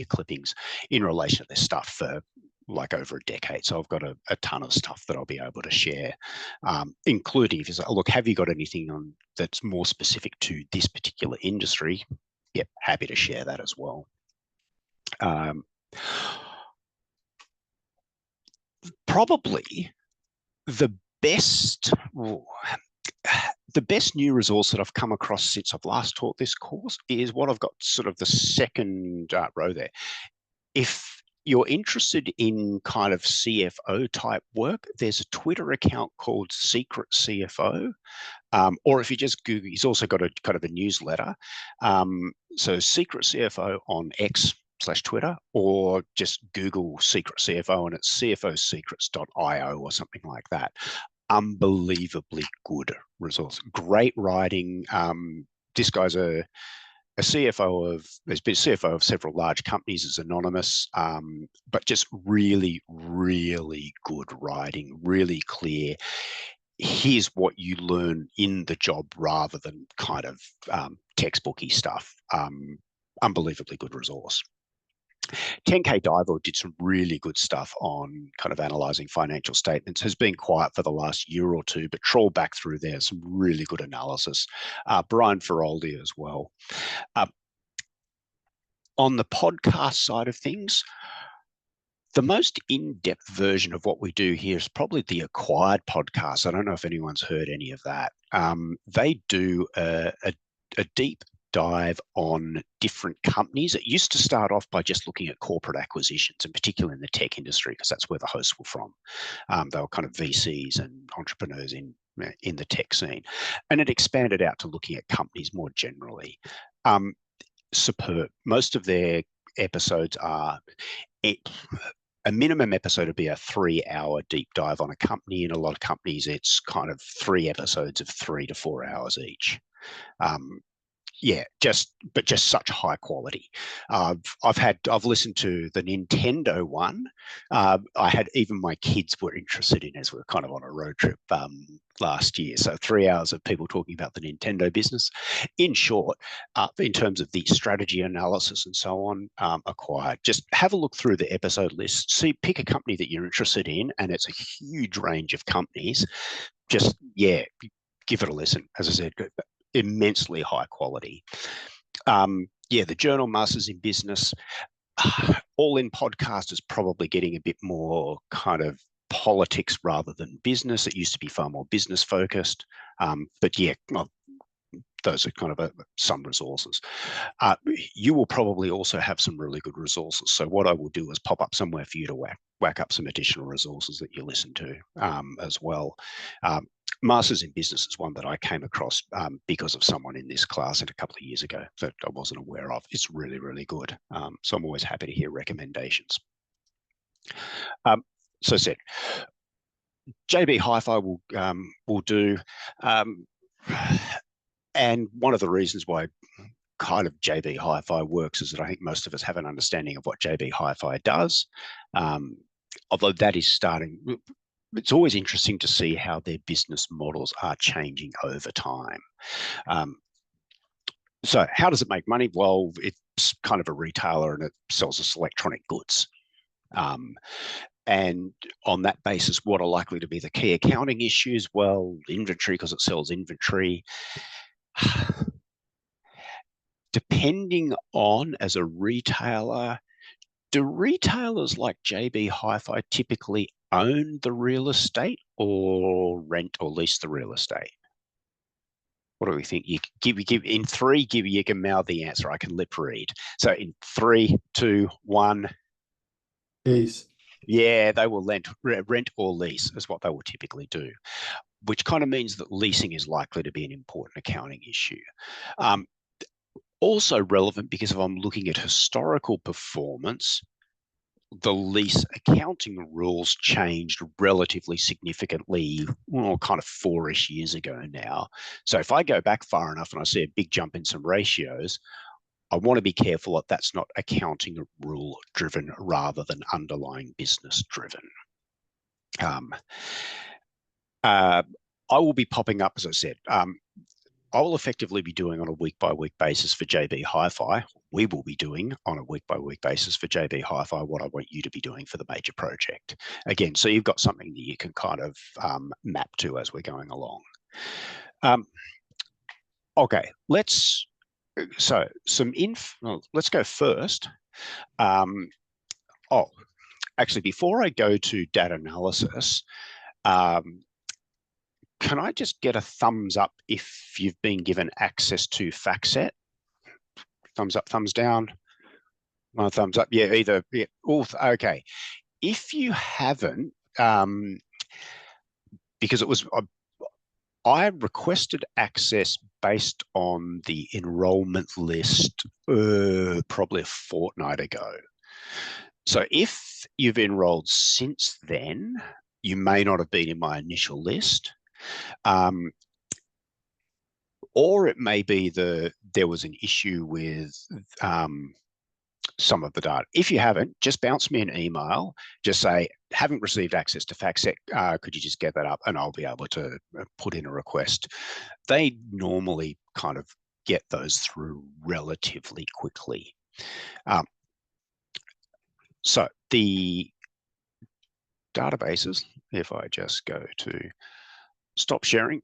clippings in relation to this stuff for like over a decade. So I've got a ton of stuff that I'll be able to share, including if you say, oh, look, have you got anything on that's more specific to this particular industry? Yep, happy to share that as well. Probably the best new resource that I've come across since I've last taught this course is what I've got sort of the second row there. If you're interested in kind of CFO type work, there's a Twitter account called Secret CFO. Or if you just Google, he's also got a kind of a newsletter. So Secret CFO on X/Twitter, or just Google Secret CFO and it's cfosecrets.io or something like that. Unbelievably good resource. Great writing. This guy's a CFO has been CFO of several large companies, is anonymous, but just really, really good writing, really clear. Here's what you learn in the job rather than kind of textbooky stuff. Unbelievably good resource. 10K Diver did some really good stuff on kind of analysing financial statements. Has been quiet for the last year or two, but trawl back through there, some really good analysis. Brian Feroldi as well. On the podcast side of things, the most in-depth version of what we do here is probably the Acquired podcast. I don't know if anyone's heard any of that. They do a deep dive on different companies. It used to start off by just looking at corporate acquisitions, and particularly in the tech industry, because that's where the hosts were from. They were kind of VCs and entrepreneurs in the tech scene. And it expanded out to looking at companies more generally. Superb. Most of their episodes are... A minimum episode would be a 3-hour deep dive on a company. In a lot of companies, it's kind of 3 episodes of 3 to 4 hours each. Yeah, but just such high quality. I've listened to the Nintendo one. I had even my kids were interested in as we were kind of on a road trip last year. So 3 hours of people talking about the Nintendo business. In short, in terms of the strategy analysis and so on, acquired. Just have a look through the episode list. See, pick a company that you're interested in, and it's a huge range of companies. Just give it a listen. As I said, immensely high quality. The Journal Masters in Business, All In Podcast is probably getting a bit more kind of politics rather than business. It used to be far more business focused. But yeah, well, those are kind of some resources. You will probably also have some really good resources. So what I will do is pop up somewhere for you to whack up some additional resources that you listen to as well. Masters in Business is one that I came across because of someone in this class a couple of years ago that I wasn't aware of. It's really, really good. So I'm always happy to hear recommendations. So I said, JB Hi-Fi will do. And one of the reasons why kind of JB Hi-Fi works is that I think most of us have an understanding of what JB Hi-Fi does. Although that is starting, it's always interesting to see how their business models are changing over time. So how does it make money? Well, it's kind of a retailer and it sells us electronic goods. And on that basis, what are likely to be the key accounting issues? Well, inventory, because it sells inventory. Depending on, as a retailer, do retailers like JB Hi-Fi typically own the real estate or rent or lease the real estate? What do we think? You give in three, you can mouth the answer. I can lip read. So in 3, 2, 1. Lease. Yeah, they will rent or lease is what they will typically do, which kind of means that leasing is likely to be an important accounting issue. Also relevant because if I'm looking at historical performance, the lease accounting rules changed relatively significantly, well, kind of 4-ish years ago now. So if I go back far enough and I see a big jump in some ratios, I want to be careful that that's not accounting rule driven rather than underlying business driven. I will be popping up, as I said, I will effectively be doing on a week-by-week basis for JB Hi-Fi. We will be doing on a week-by-week basis for JB Hi-Fi what I want you to be doing for the major project. Again, so you've got something that you can kind of map to as we're going along. Okay, let's go first. Actually, before I go to data analysis, can I just get a thumbs up if you've been given access to FactSet? Thumbs up, thumbs down. One thumbs up. Yeah, either. Yeah. Okay. If you haven't, because it was, I requested access based on the enrollment list probably a fortnight ago. So if you've enrolled since then, you may not have been in my initial list. Or it may be there was an issue with some of the data. If you haven't, just bounce me an email. Just say, haven't received access to FactSet. Could you just get that up? And I'll be able to put in a request. They normally kind of get those through relatively quickly. So the databases, if I just go to stop sharing.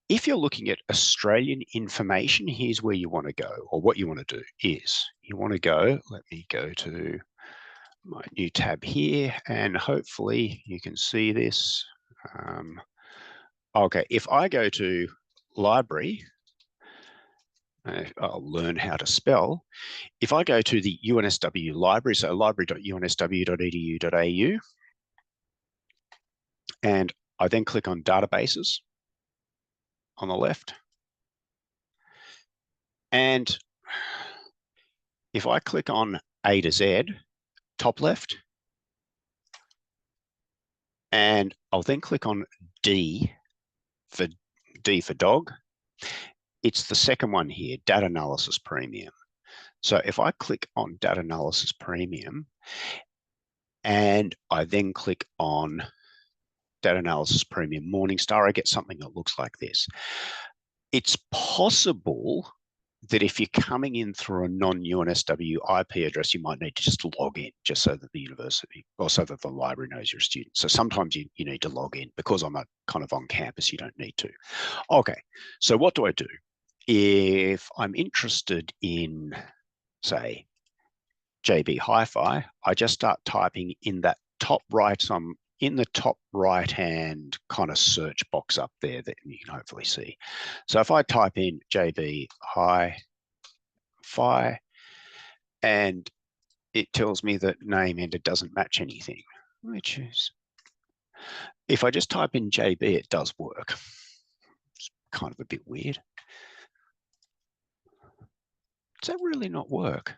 If you're looking at Australian information, here's where you want to go, or what you want to do is you want to go, let me go to my new tab here, and hopefully you can see this. Okay, if I go to library, I'll learn how to spell. If I go to the UNSW library, so library.unsw.edu.au, and I then click on databases on the left. And if I click on A to Z, top left, and I'll then click on D for dog. it's the second one here, data analysis premium. So if I click on data analysis premium and I then click on data analysis premium Morningstar, I get something that looks like this. It's possible that if you're coming in through a non-UNSW IP address, you might need to just log in just so that the university or so that the library knows you're a student. So sometimes you need to log in. Because I'm kind of on campus, you don't need to. Okay, so what do I do? If I'm interested in, say, JB Hi-Fi, I just start typing in that top right, in the top right-hand kind of search box up there that you can hopefully see. So if I type in JB Hi-Fi and it tells me that name enter doesn't match anything, which is, if I just type in JB, it does work. It's kind of a bit weird. Does that really not work?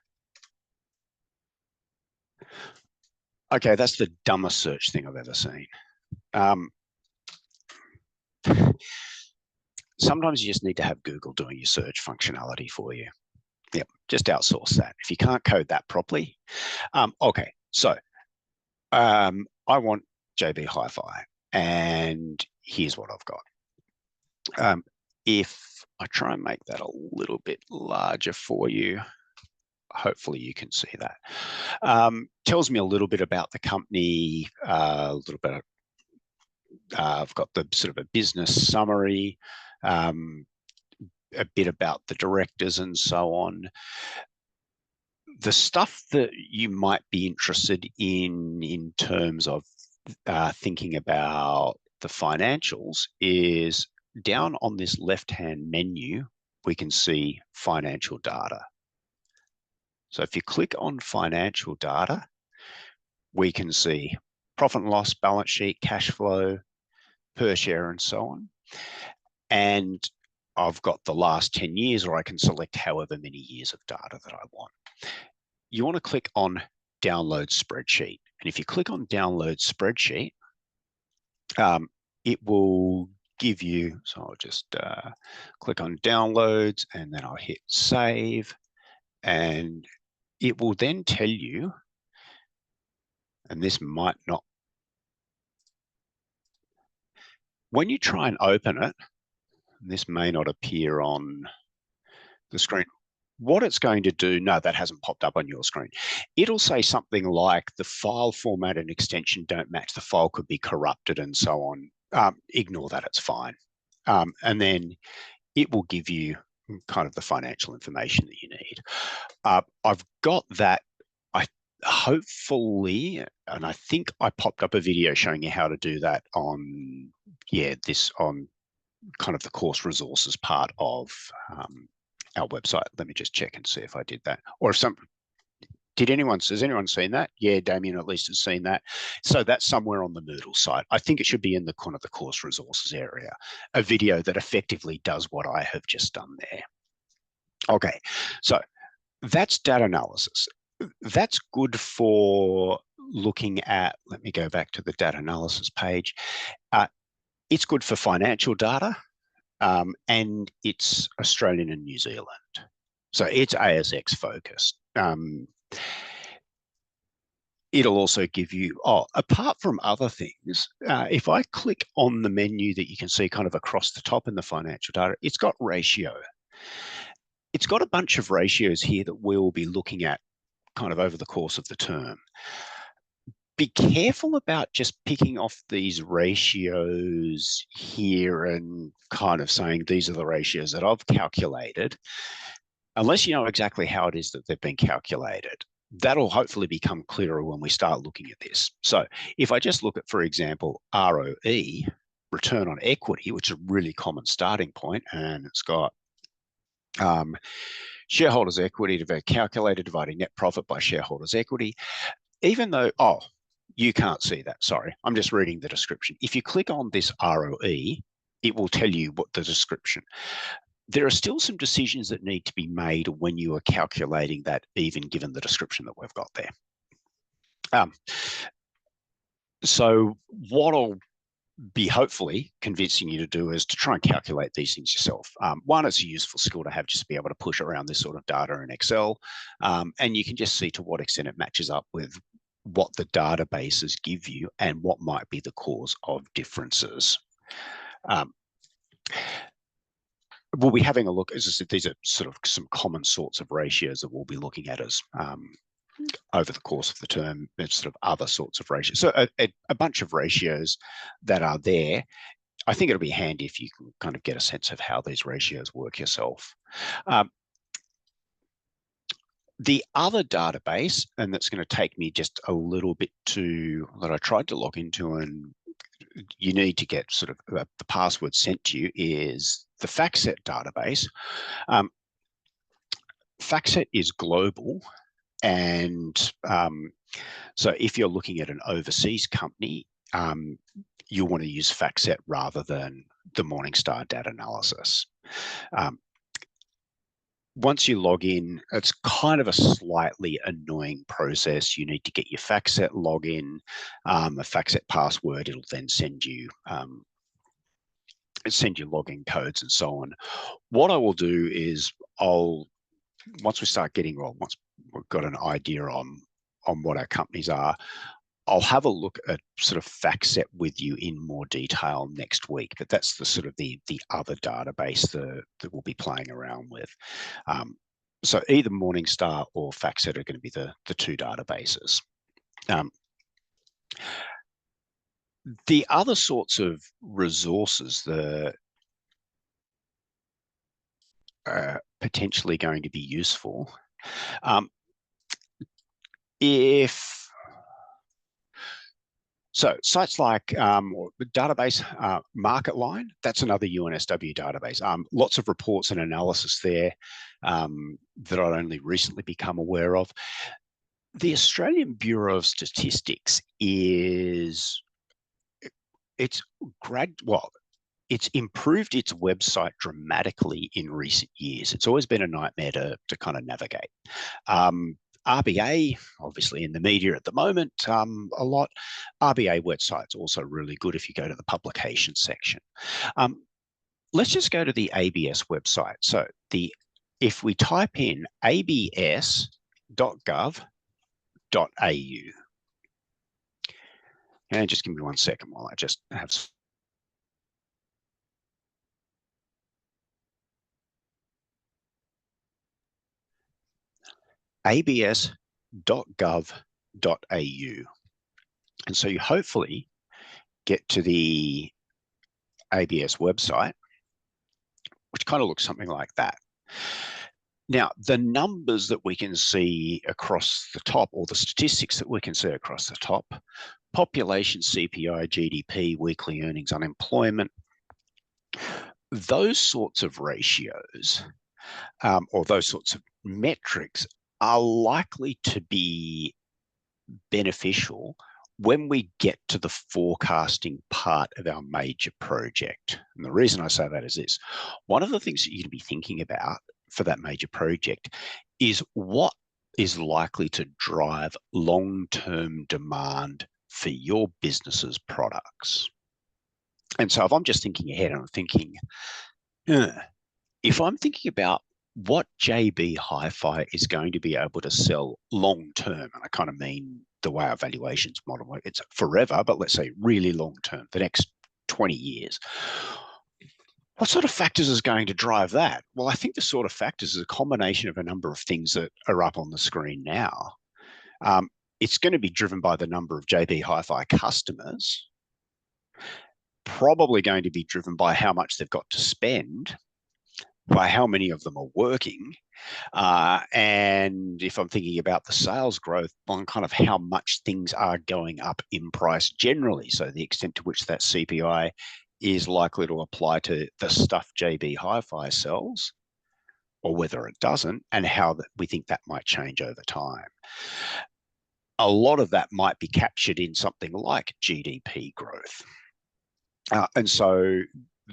Okay, that's the dumbest search thing I've ever seen. Sometimes you just need to have Google doing your search functionality for you. Yep, just outsource that if you can't code that properly. Okay, so I want JB Hi-Fi, and here's what I've got. If I try and make that a little bit larger for you, hopefully you can see that. Tells me a little bit about the company, a little bit. I've got the sort of a business summary, a bit about the directors and so on. The stuff that you might be interested in terms of thinking about the financials is down on this left-hand menu, we can see financial data. So if you click on financial data, we can see profit and loss, balance sheet, cash flow, per share, and so on. And I've got the last 10 years, or I can select however many years of data that I want. You want to click on download spreadsheet. And if you click on download spreadsheet, it will give you, so I'll just click on downloads and then I'll hit save. And it will then tell you, and this might not, when you try and open it, this may not appear on the screen. What it's going to do, no, that hasn't popped up on your screen. It'll say something like the file format and extension don't match, the file could be corrupted and so on. Ignore that, it's fine. And then it will give you kind of the financial information that you need. I've got that, hopefully, and I think I popped up a video showing you how to do that on, on kind of the course resources part of our website. Let me just check and see if I did that. Or if has anyone seen that? Yeah, Damien at least has seen that. So that's somewhere on the Moodle site. I think it should be in the kind of the course resources area, a video that effectively does what I have just done there. Okay, so that's data analysis. That's good for looking at, let me go back to the data analysis page. It's good for financial data, and it's Australian and New Zealand. So it's ASX focused. It'll also give you, apart from other things, if I click on the menu that you can see kind of across the top in the financial data, it's got ratio. It's got a bunch of ratios here that we'll be looking at kind of over the course of the term. Be careful about just picking off these ratios here and kind of saying these are the ratios that I've calculated, unless you know exactly how it is that they've been calculated. That'll hopefully become clearer when we start looking at this. So if I just look at, for example, ROE, return on equity, which is a really common starting point, and it's got shareholders' equity to be calculated, dividing net profit by shareholders' equity. Even though, you can't see that, sorry. I'm just reading the description. If you click on this ROE, it will tell you what the description. There are still some decisions that need to be made when you are calculating that, even given the description that we've got there. So what I'll be hopefully convincing you to do is to try and calculate these things yourself. One, it's a useful skill to have, just to be able to push around this sort of data in Excel. And you can just see to what extent it matches up with what the databases give you and what might be the cause of differences. We'll be having a look, as I said, these are sort of some common sorts of ratios that we'll be looking at as over the course of the term. It's sort of other sorts of ratios. So a bunch of ratios that are there. I think it'll be handy if you can kind of get a sense of how these ratios work yourself. The other database, and that's going to take me just a little bit that I tried to log into, and you need to get sort of the password sent to you, is the FactSet database. FactSet is global, and so if you're looking at an overseas company, you'll want to use FactSet rather than the Morningstar data analysis. Once you log in, it's kind of a slightly annoying process. You need to get your FactSet login, a FactSet password. It'll then send you login codes and so on. What I will do is once we start once we've got an idea on what our companies are, I'll have a look at sort of FactSet with you in more detail next week, but that's the sort of the other database that we'll be playing around with. So either Morningstar or FactSet are going to be the two databases. The other sorts of resources that are potentially going to be useful, so sites like the database MarketLine, that's another UNSW database. Lots of reports and analysis there that I've only recently become aware of. The Australian Bureau of Statistics it's improved its website dramatically in recent years. It's always been a nightmare to kind of navigate. RBA, obviously in the media at the moment, a lot. RBA website's also really good if you go to the publication section. Let's just go to the ABS website. So if we type in abs.gov.au, and just give me 1 second while I just have abs.gov.au. And so you hopefully get to the ABS website, which kind of looks something like that. Now, the numbers that we can see across the top, or the statistics that we can see across the top, population, CPI, GDP, weekly earnings, unemployment, those sorts of ratios or those sorts of metrics are likely to be beneficial when we get to the forecasting part of our major project. And the reason I say that is this: one of the things that you're going to be thinking about for that major project is what is likely to drive long-term demand for your business's products. And so if I'm just thinking ahead and I'm thinking, if I'm thinking about what JB Hi-Fi is going to be able to sell long-term, and I kind of mean the way our valuations model work, it's forever, but let's say really long-term, the next 20 years. What sort of factors is going to drive that? Well, I think the sort of factors is a combination of a number of things that are up on the screen now. It's going to be driven by the number of JB Hi-Fi customers, probably going to be driven by how much they've got to spend, by how many of them are working, and if I'm thinking about the sales growth, on kind of how much things are going up in price generally, so the extent to which that CPI is likely to apply to the stuff JB Hi-Fi sells, or whether it doesn't, and how we think that might change over time. A lot of that might be captured in something like GDP growth. And so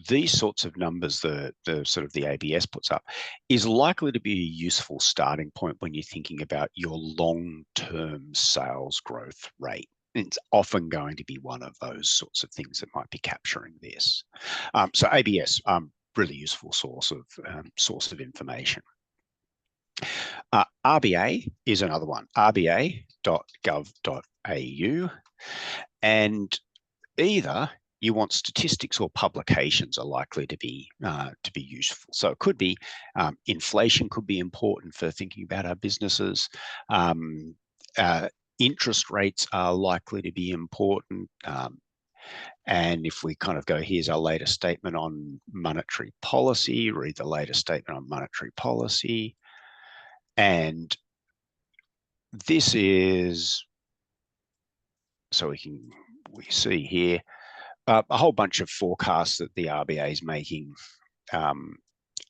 these sorts of numbers, the sort of the ABS puts up, is likely to be a useful starting point when you're thinking about your long-term sales growth rate. it's often going to be one of those sorts of things that might be capturing this. So ABS, really useful source of information. RBA is another one, rba.gov.au, and either you want statistics or publications are likely to be useful. So it could be inflation could be important for thinking about our businesses. Interest rates are likely to be important. And if we kind of go, here's our latest statement on monetary policy, read the latest statement on monetary policy. And this is, so we see here, a whole bunch of forecasts that the RBA is making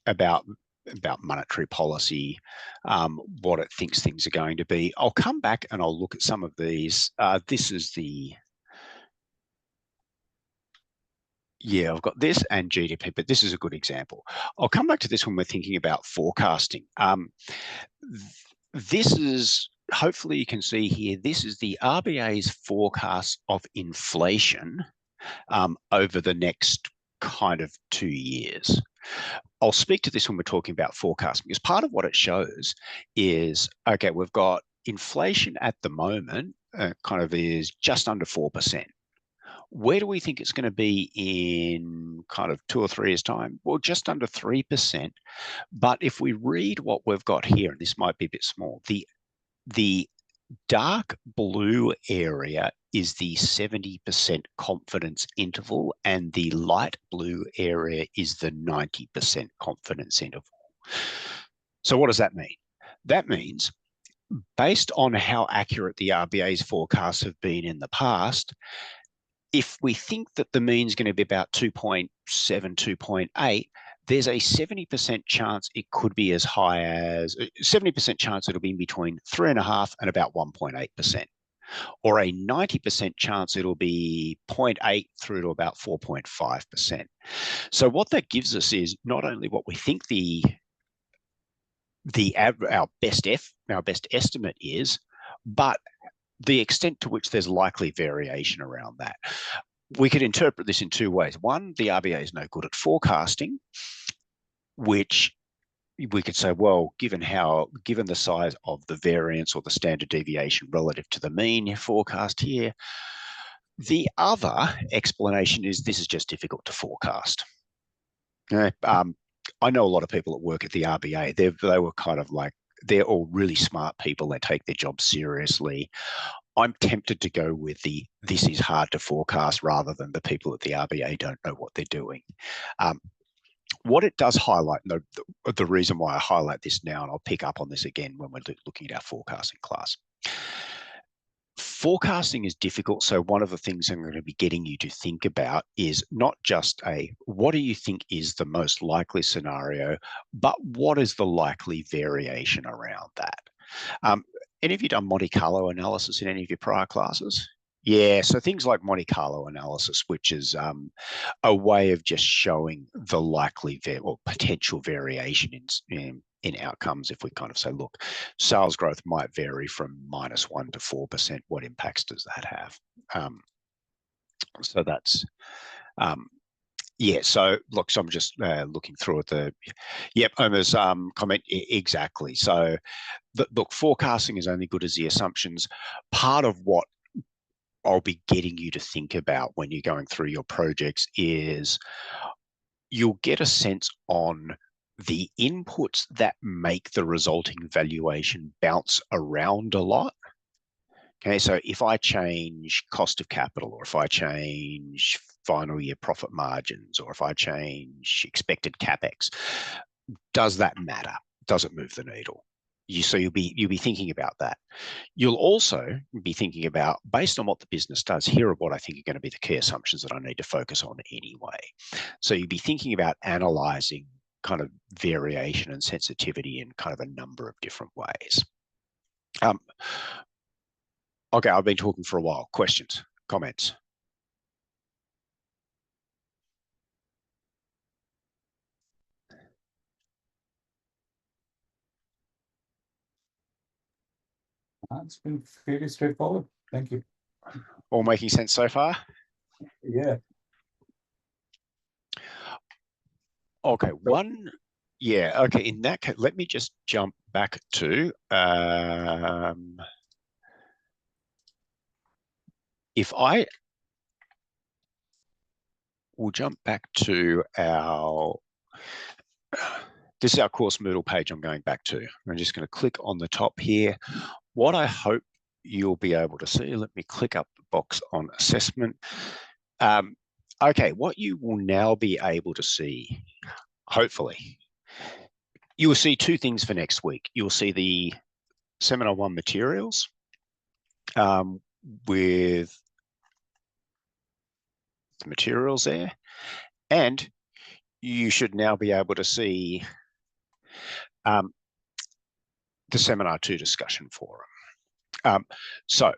about monetary policy, what it thinks things are going to be. I'll come back and I'll look at some of these. This is I've got this and GDP, but this is a good example. I'll come back to this when we're thinking about forecasting. This is, hopefully you can see here, this is the RBA's forecast of inflation over the next kind of 2 years. I'll speak to this when we're talking about forecasting, because part of what it shows is, okay, we've got inflation at the moment kind of is just under 4%. Where do we think it's going to be in kind of 2 or 3 years' time? Well, just under 3%. But if we read what we've got here, and this might be a bit small, the dark blue area is the 70% confidence interval, and the light blue area is the 90% confidence interval. So what does that mean? That means, based on how accurate the RBA's forecasts have been in the past, if we think that the mean is going to be about 2.7, 2.8, there's a 70% chance it could be as high as 70% chance it'll be in between 3.5% and about 1.8%, or a 90% chance it'll be 0.8 through to about 4.5%. So what that gives us is not only what we think our best estimate is, but the extent to which there's likely variation around that. We could interpret this in 2 ways. One, the RBA is no good at forecasting, which we could say, well, given the size of the variance or the standard deviation relative to the mean forecast here. The other explanation is this is just difficult to forecast. I know a lot of people that work at the RBA. They were kind of like, they're all really smart people. They take their job seriously. I'm tempted to go with this is hard to forecast rather than the people at the RBA don't know what they're doing. What it does highlight, and the reason why I highlight this now, and I'll pick up on this again when we're looking at our forecasting class. Forecasting is difficult, so one of the things I'm going to be getting you to think about is not just what do you think is the most likely scenario, but what is the likely variation around that? Any of you done Monte Carlo analysis in any of your prior classes? Yeah, so things like Monte Carlo analysis, which is a way of just showing the likely or potential variation in outcomes. If we kind of say, look, sales growth might vary from -1% to 4%. What impacts does that have? So that's, yeah, so look, so I'm just looking through at Omar's comment, exactly. So look, forecasting is only good as the assumptions. Part of what I'll be getting you to think about when you're going through your projects is you'll get a sense on the inputs that make the resulting valuation bounce around a lot. Okay, so if I change cost of capital, or if I change final year profit margins, or if I change expected CapEx, does that matter? Does it move the needle? So you'll be thinking about that. You'll also be thinking about, based on what the business does, here are what I think are going to be the key assumptions that I need to focus on anyway. So you'll be thinking about analyzing kind of variation and sensitivity in kind of a number of different ways. Okay, I've been talking for a while. Questions, comments? It's been fairly straightforward. Thank you. All making sense so far? Yeah. Okay, okay, in that case, let me just jump back to, we'll jump back to this is our course Moodle page I'm going back to. I'm just going to click on the top here. What I hope you'll be able to see, let me click up the box on assessment. Okay, what you will now be able to see, hopefully, you will see two things for next week. You'll see the Seminar 1 materials with the materials there, and you should now be able to see the Seminar 2 discussion forum. So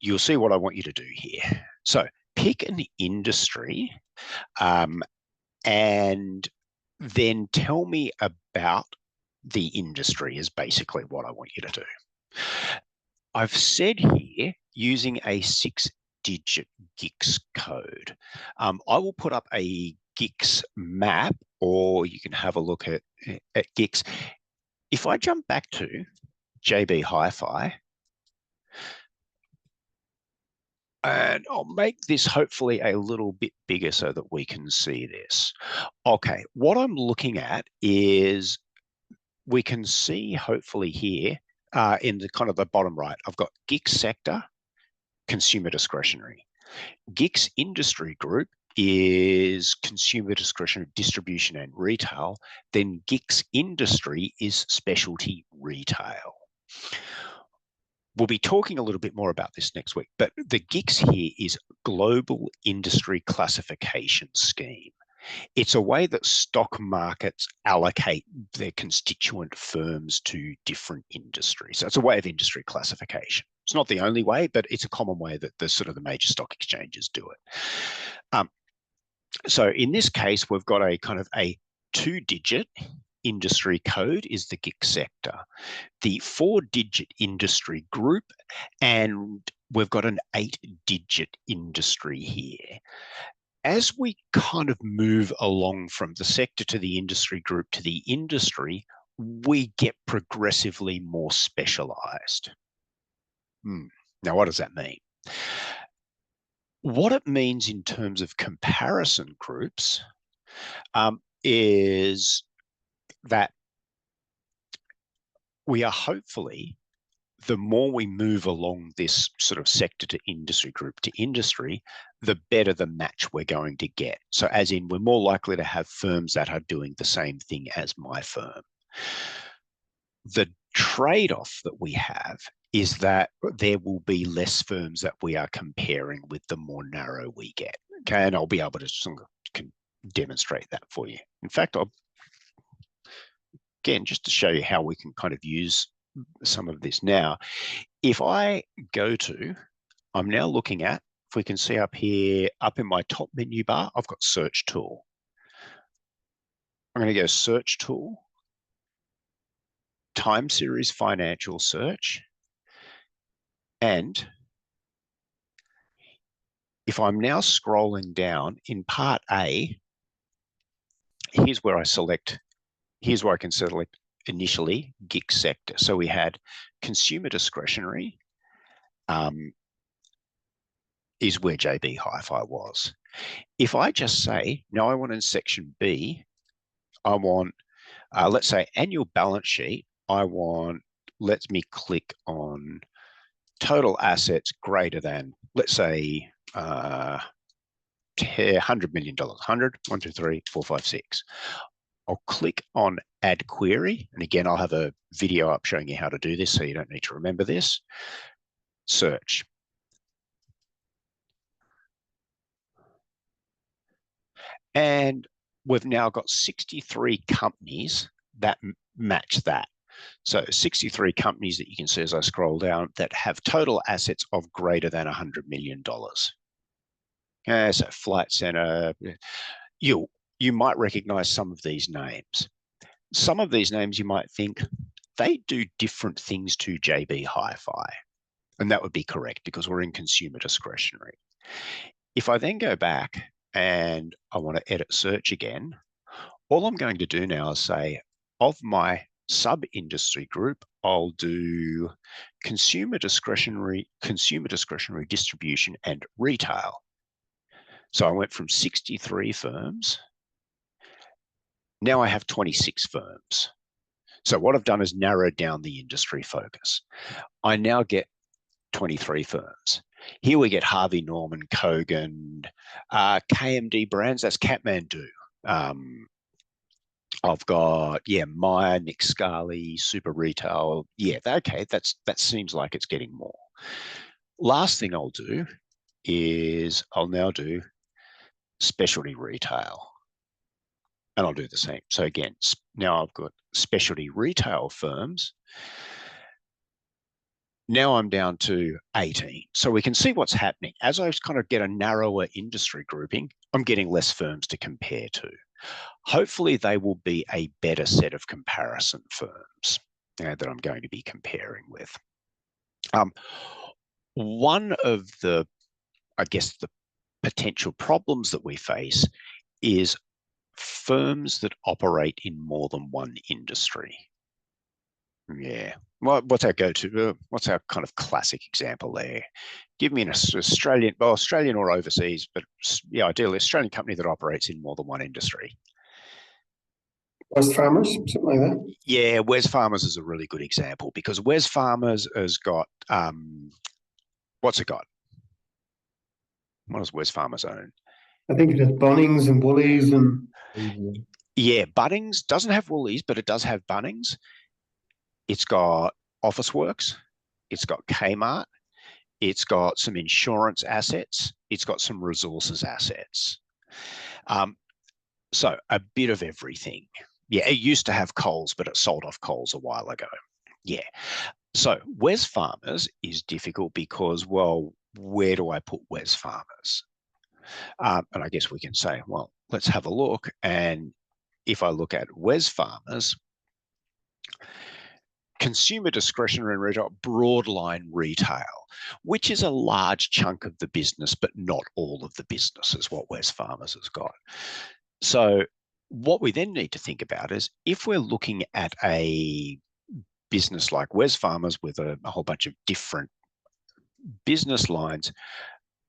you'll see what I want you to do here. So pick an industry and then tell me about the industry is basically what I want you to do. I've said here using a 6-digit GICS code. I will put up a GICS map, or you can have a look at GICS. If I jump back to JB Hi-Fi, and I'll make this hopefully a little bit bigger so that we can see this. Okay, what I'm looking at is we can see hopefully here in the kind of the bottom right, I've got GICS sector, consumer discretionary. GICS industry group is consumer discretionary, distribution and retail. Then GICS industry is specialty retail. We'll be talking a little bit more about this next week, but the GICS here is Global Industry Classification Scheme. It's a way that stock markets allocate their constituent firms to different industries. So it's a way of industry classification. It's not the only way, but it's a common way that the sort of the major stock exchanges do it. So in this case, we've got a kind of a 2-digit industry code is the GICS sector, the 4-digit industry group, and we've got an 8-digit industry here. As we kind of move along from the sector to the industry group to the industry, we get progressively more specialized. Now, what does that mean? What it means in terms of comparison groups is that we are hopefully, the more we move along this sort of sector to industry group to industry, the better the match we're going to get. So as in, we're more likely to have firms that are doing the same thing as my firm. The trade-off that we have is that there will be less firms that we are comparing with the more narrow we get. Okay, and I'll be able to demonstrate that for you. In fact, again, just to show you how we can kind of use some of this now. If I go to, I'm now looking at, if we can see up here, up in my top menu bar, I've got search tool. I'm going to go search tool, time series financial search. And if I'm now scrolling down in part A, here's where I can select initially GICS sector. So we had consumer discretionary is where JB Hi-Fi was. If I just say, no, I want in section B, I want, let's say annual balance sheet, let me click on total assets greater than, let's say, $100 million, 100, 1, 2, 3, 4, 5, 6. I'll click on add query. And again, I'll have a video up showing you how to do this, so you don't need to remember this. Search. And we've now got 63 companies that match that. So 63 companies that you can see as I scroll down that have total assets of greater than $100 million. So Flight Centre, you might recognize some of these names. Some of these names you might think they do different things to JB Hi-Fi. And that would be correct because we're in consumer discretionary. If I then go back and I want to edit search again, all I'm going to do now is say, of my sub-industry group, I'll do consumer discretionary distribution and retail. So I went from 63 firms. Now I have 26 firms. So what I've done is narrowed down the industry focus. I now get 23 firms. Here we get Harvey Norman, Kogan, KMD brands, that's Kathmandu. I've got, Myer, Nick Scali, Super Retail. Yeah, okay, that seems like it's getting more. Last thing I'll do is I'll now do specialty retail. And I'll do the same. So again, now I've got specialty retail firms. Now I'm down to 18. So we can see what's happening. As I kind of get a narrower industry grouping, I'm getting less firms to compare to. Hopefully they will be a better set of comparison firms that I'm going to be comparing with. One of the, I guess, the potential problems that we face is firms that operate in more than one industry. Yeah. Well, what's our go-to? What's our kind of classic example there? Give me an Australian or overseas, but yeah, ideally Australian company that operates in more than one industry. Wesfarmers, something like that. Yeah, Wesfarmers is a really good example because Wesfarmers has got what's it got? What does Wesfarmers own? I think it has Bunnings and Woolies and. Yeah, Bunnings doesn't have Woolies, but it does have Bunnings. It's got Officeworks. It's got Kmart. It's got some insurance assets. It's got some resources assets. So a bit of everything. Yeah, it used to have Coles, but it sold off Coles a while ago. Yeah. So Wesfarmers is difficult because, well, where do I put Wesfarmers? And I guess we can say, well, let's have a look. And if I look at Wesfarmers, consumer discretionary retail, broadline retail, which is a large chunk of the business, but not all of the business is what Wesfarmers has got. So what we then need to think about is if we're looking at a business like Wesfarmers with a whole bunch of different business lines,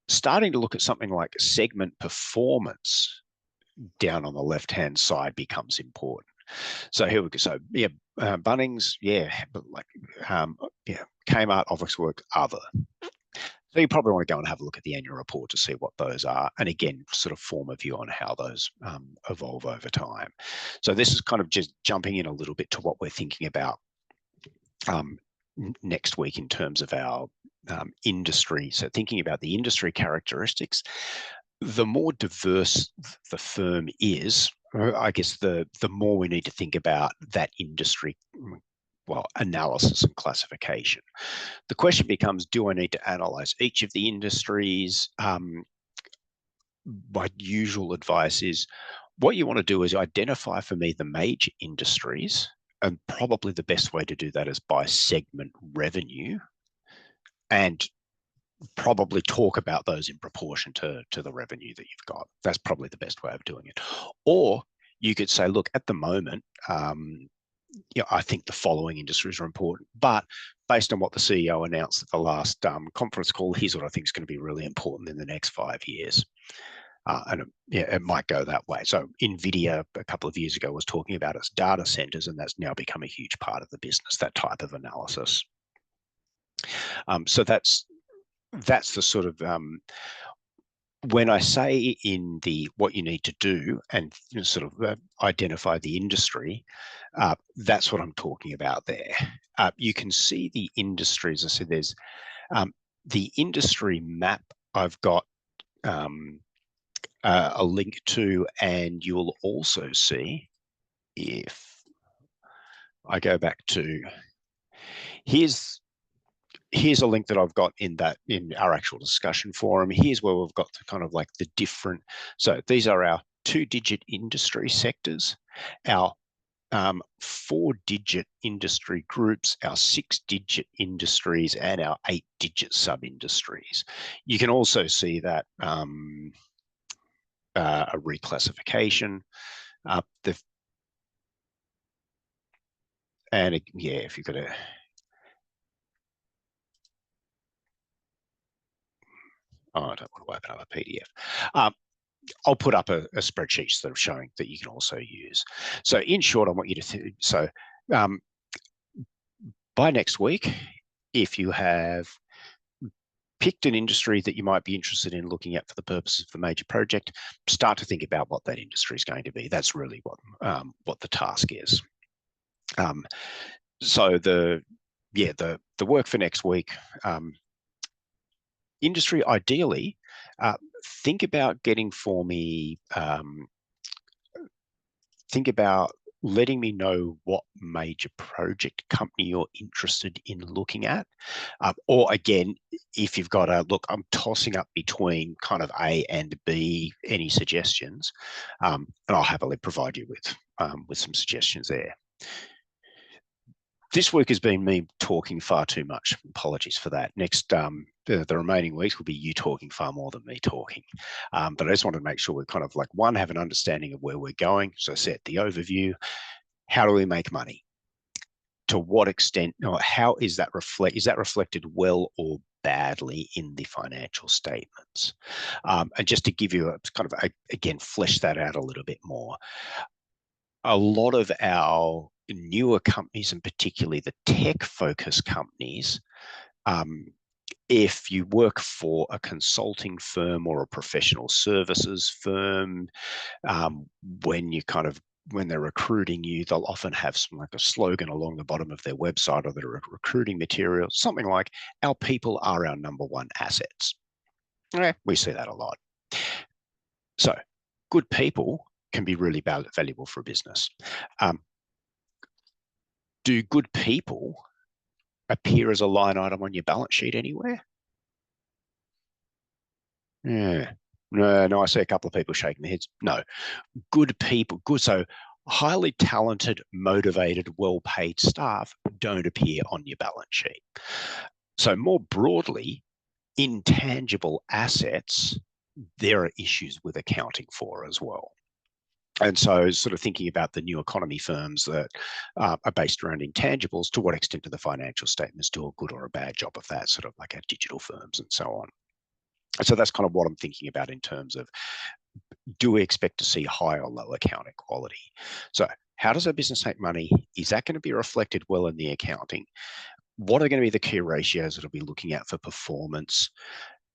starting to look at something like segment performance down on the left-hand side becomes important. So here we go. So yeah, Bunnings, but like Kmart, Officeworks, other. So you probably want to go and have a look at the annual report to see what those are, and again, sort of form a view on how those evolve over time. So this is kind of just jumping in a little bit to what we're thinking about next week in terms of our industry. So thinking about the industry characteristics, the more diverse the firm is, I guess the more we need to think about that industry, analysis and classification. The question becomes, do I need to analyze each of the industries? My usual advice is what you want to do is identify for me the major industries, and probably the best way to do that is by segment revenue, and probably talk about those in proportion to the revenue that you've got. That's probably the best way of doing it. Or you could say, look, at the moment, I think the following industries are important, but based on what the CEO announced at the last conference call, here's what I think is going to be really important in the next 5 years. And it might go that way. So NVIDIA a couple of years ago was talking about its data centers, and that's now become a huge part of the business, that type of analysis. So that's the sort of, when I say in the what you need to do and sort of identify the industry, that's what I'm talking about there. You can see the industries. I said there's the industry map I've got a link to, and you'll also see, if I go back to, here's a link that I've got in our actual discussion forum. Here's where we've got the kind of like the different, so these are our 2-digit industry sectors, our our 4-digit industry groups, our 6-digit industries, and our 8-digit sub-industries. You can also see that a reclassification. Yeah, if you've got a I don't want to open up a PDF. I'll put up a spreadsheet sort of showing that you can also use. So in short, I want you to by next week, if you have picked an industry that you might be interested in looking at for the purposes of the major project, start to think about what that industry is going to be. That's really what the task is. So the work for next week, industry ideally, think about getting for me, think about letting me know what major project company you're interested in looking at. Or again, if you've got look, I'm tossing up between kind of A and B, any suggestions, and I'll happily provide you with some suggestions there. This week has been me talking far too much. Apologies for that. Next, the remaining weeks will be you talking far more than me talking. But I just wanted to make sure we're kind of like, one, have an understanding of where we're going. So I set the overview. How do we make money? To what extent, or how is that reflected well or badly in the financial statements? And just to give you a kind of, again, flesh that out a little bit more. A lot of our newer companies, and particularly the tech-focused companies, if you work for a consulting firm or a professional services firm, when they're recruiting you, they'll often have some like a slogan along the bottom of their website or their recruiting material, something like, "Our people are our #1 assets." Yeah, we see that a lot. So good people can be really valuable for a business. Do good people appear as a line item on your balance sheet anywhere? Yeah. No, I see a couple of people shaking their heads. No. Good people, so highly talented, motivated, well-paid staff don't appear on your balance sheet. So more broadly, intangible assets, there are issues with accounting for as well. And so sort of thinking about the new economy firms that are based around intangibles, to what extent do the financial statements do a good or a bad job of that, sort of like our digital firms and so on. So that's kind of what I'm thinking about in terms of, do we expect to see high or low accounting quality? So how does our business make money? Is that going to be reflected well in the accounting? What are going to be the key ratios that I'll be looking at for performance?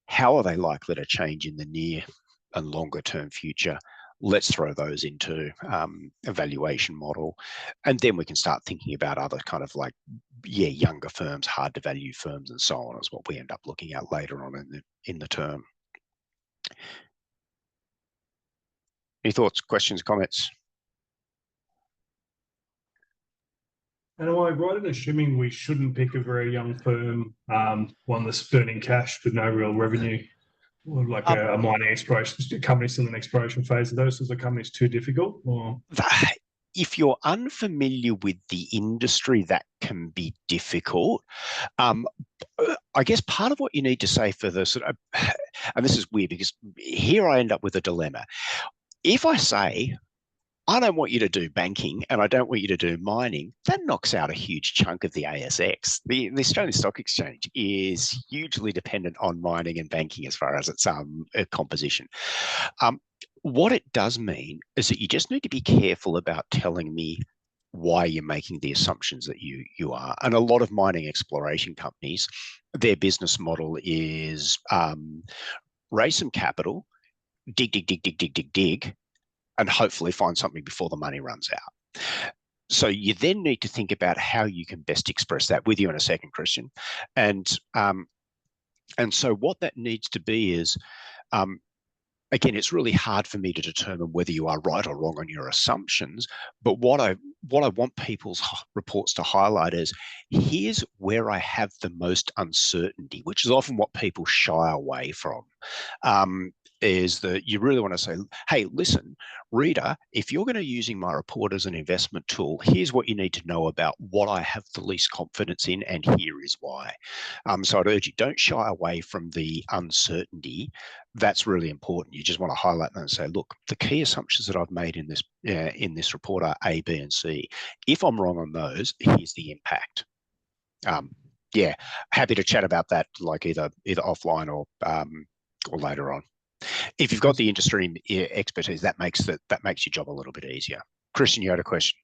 How are they likely to change in the near and longer term future? Let's throw those into a valuation model. And then we can start thinking about other kind of like, younger firms, hard to value firms and so on, is what we end up looking at later on in the term. Any thoughts, questions, comments? And am I right in assuming we shouldn't pick a very young firm, one that's burning cash with no real revenue, or like a mining exploration company still in the exploration phase? Are those sorts of companies too difficult? Or? If you're unfamiliar with the industry, that can be difficult. I guess part of what you need to say for the sort of, and this is weird because here I end up with a dilemma. If I say, I don't want you to do banking and I don't want you to do mining, that knocks out a huge chunk of the ASX. The Australian Stock Exchange is hugely dependent on mining and banking as far as its composition. What it does mean is that you just need to be careful about telling me why you're making the assumptions that you are. And a lot of mining exploration companies, their business model is raise some capital, dig, and hopefully find something before the money runs out. So you then need to think about how you can best express that. With you in a second, Christian. And so what that needs to be is, again, it's really hard for me to determine whether you are right or wrong on your assumptions. But what I want people's reports to highlight is, here's where I have the most uncertainty, which is often what people shy away from. is that you really want to say, hey, listen, reader, if you're going to be using my report as an investment tool, here's what you need to know about what I have the least confidence in, and here is why. So I'd urge you, don't shy away from the uncertainty. That's really important. You just want to highlight that and say, look, the key assumptions that I've made in this report are A, B, and C. If I'm wrong on those, here's the impact. Yeah, happy to chat about that, like either offline or later on. If you've got the industry expertise, that makes your job a little bit easier. Christian, you had a question.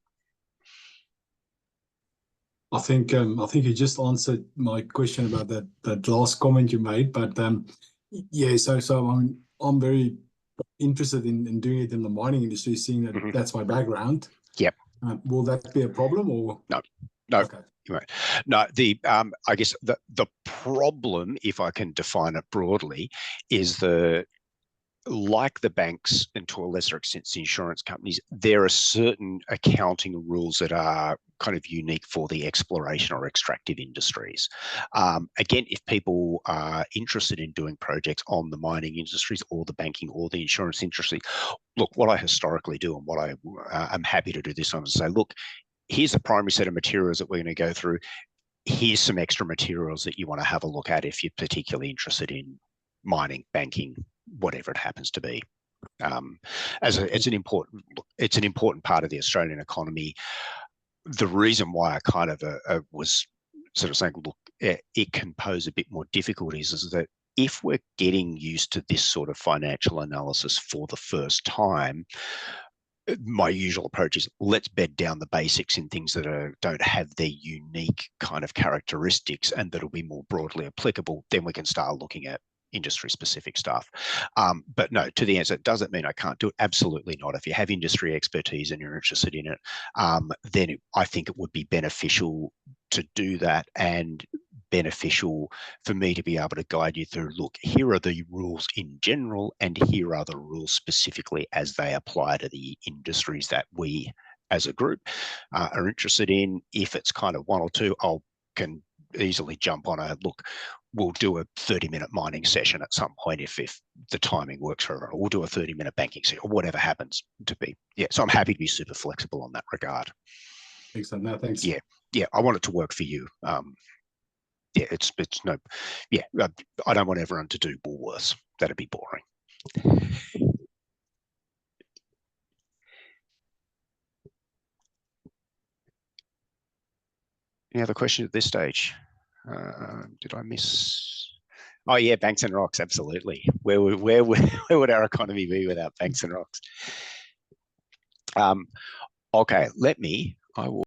I think you just answered my question about that last comment you made, but yeah, so I'm very interested in doing it in the mining industry, seeing that that's my background. Yep. Will that be a problem or no? Okay. No, I guess the problem, if I can define it broadly, is like the banks and to a lesser extent the insurance companies, there are certain accounting rules that are kind of unique for the exploration or extractive industries. Again, if people are interested in doing projects on the mining industries or the banking or the insurance industry, look, what I historically do and what I'm happy to do this on is say, look, here's the primary set of materials that we're going to go through. Here's some extra materials that you want to have a look at if you're particularly interested in mining, banking, whatever it happens to be. It's an important part of the Australian economy. The reason why I kind of was sort of saying, look, it can pose a bit more difficulties is that if we're getting used to this sort of financial analysis for the first time, my usual approach is let's bed down the basics in things that don't have their unique kind of characteristics and that'll be more broadly applicable. Then we can start looking at industry specific stuff. But no, to the answer, does it mean I can't do it? Absolutely not. If you have industry expertise and you're interested in it, then I think it would be beneficial to do that, and beneficial for me to be able to guide you through, look, here are the rules in general and here are the rules specifically as they apply to the industries that we as a group are interested in. If it's kind of one or two, can easily jump on look, we'll do a 30-minute mining session at some point if the timing works for everyone. We'll do a 30-minute banking session or whatever happens to be. Yeah, so I'm happy to be super flexible on that regard. Excellent. No, thanks. Yeah, I want it to work for you. Yeah, it's no, yeah, I don't want everyone to do Woolworths. That'd be boring. Any other questions at this stage? Did I miss? Oh yeah, banks and rocks, absolutely. Where would our economy be without banks and rocks? Okay, I will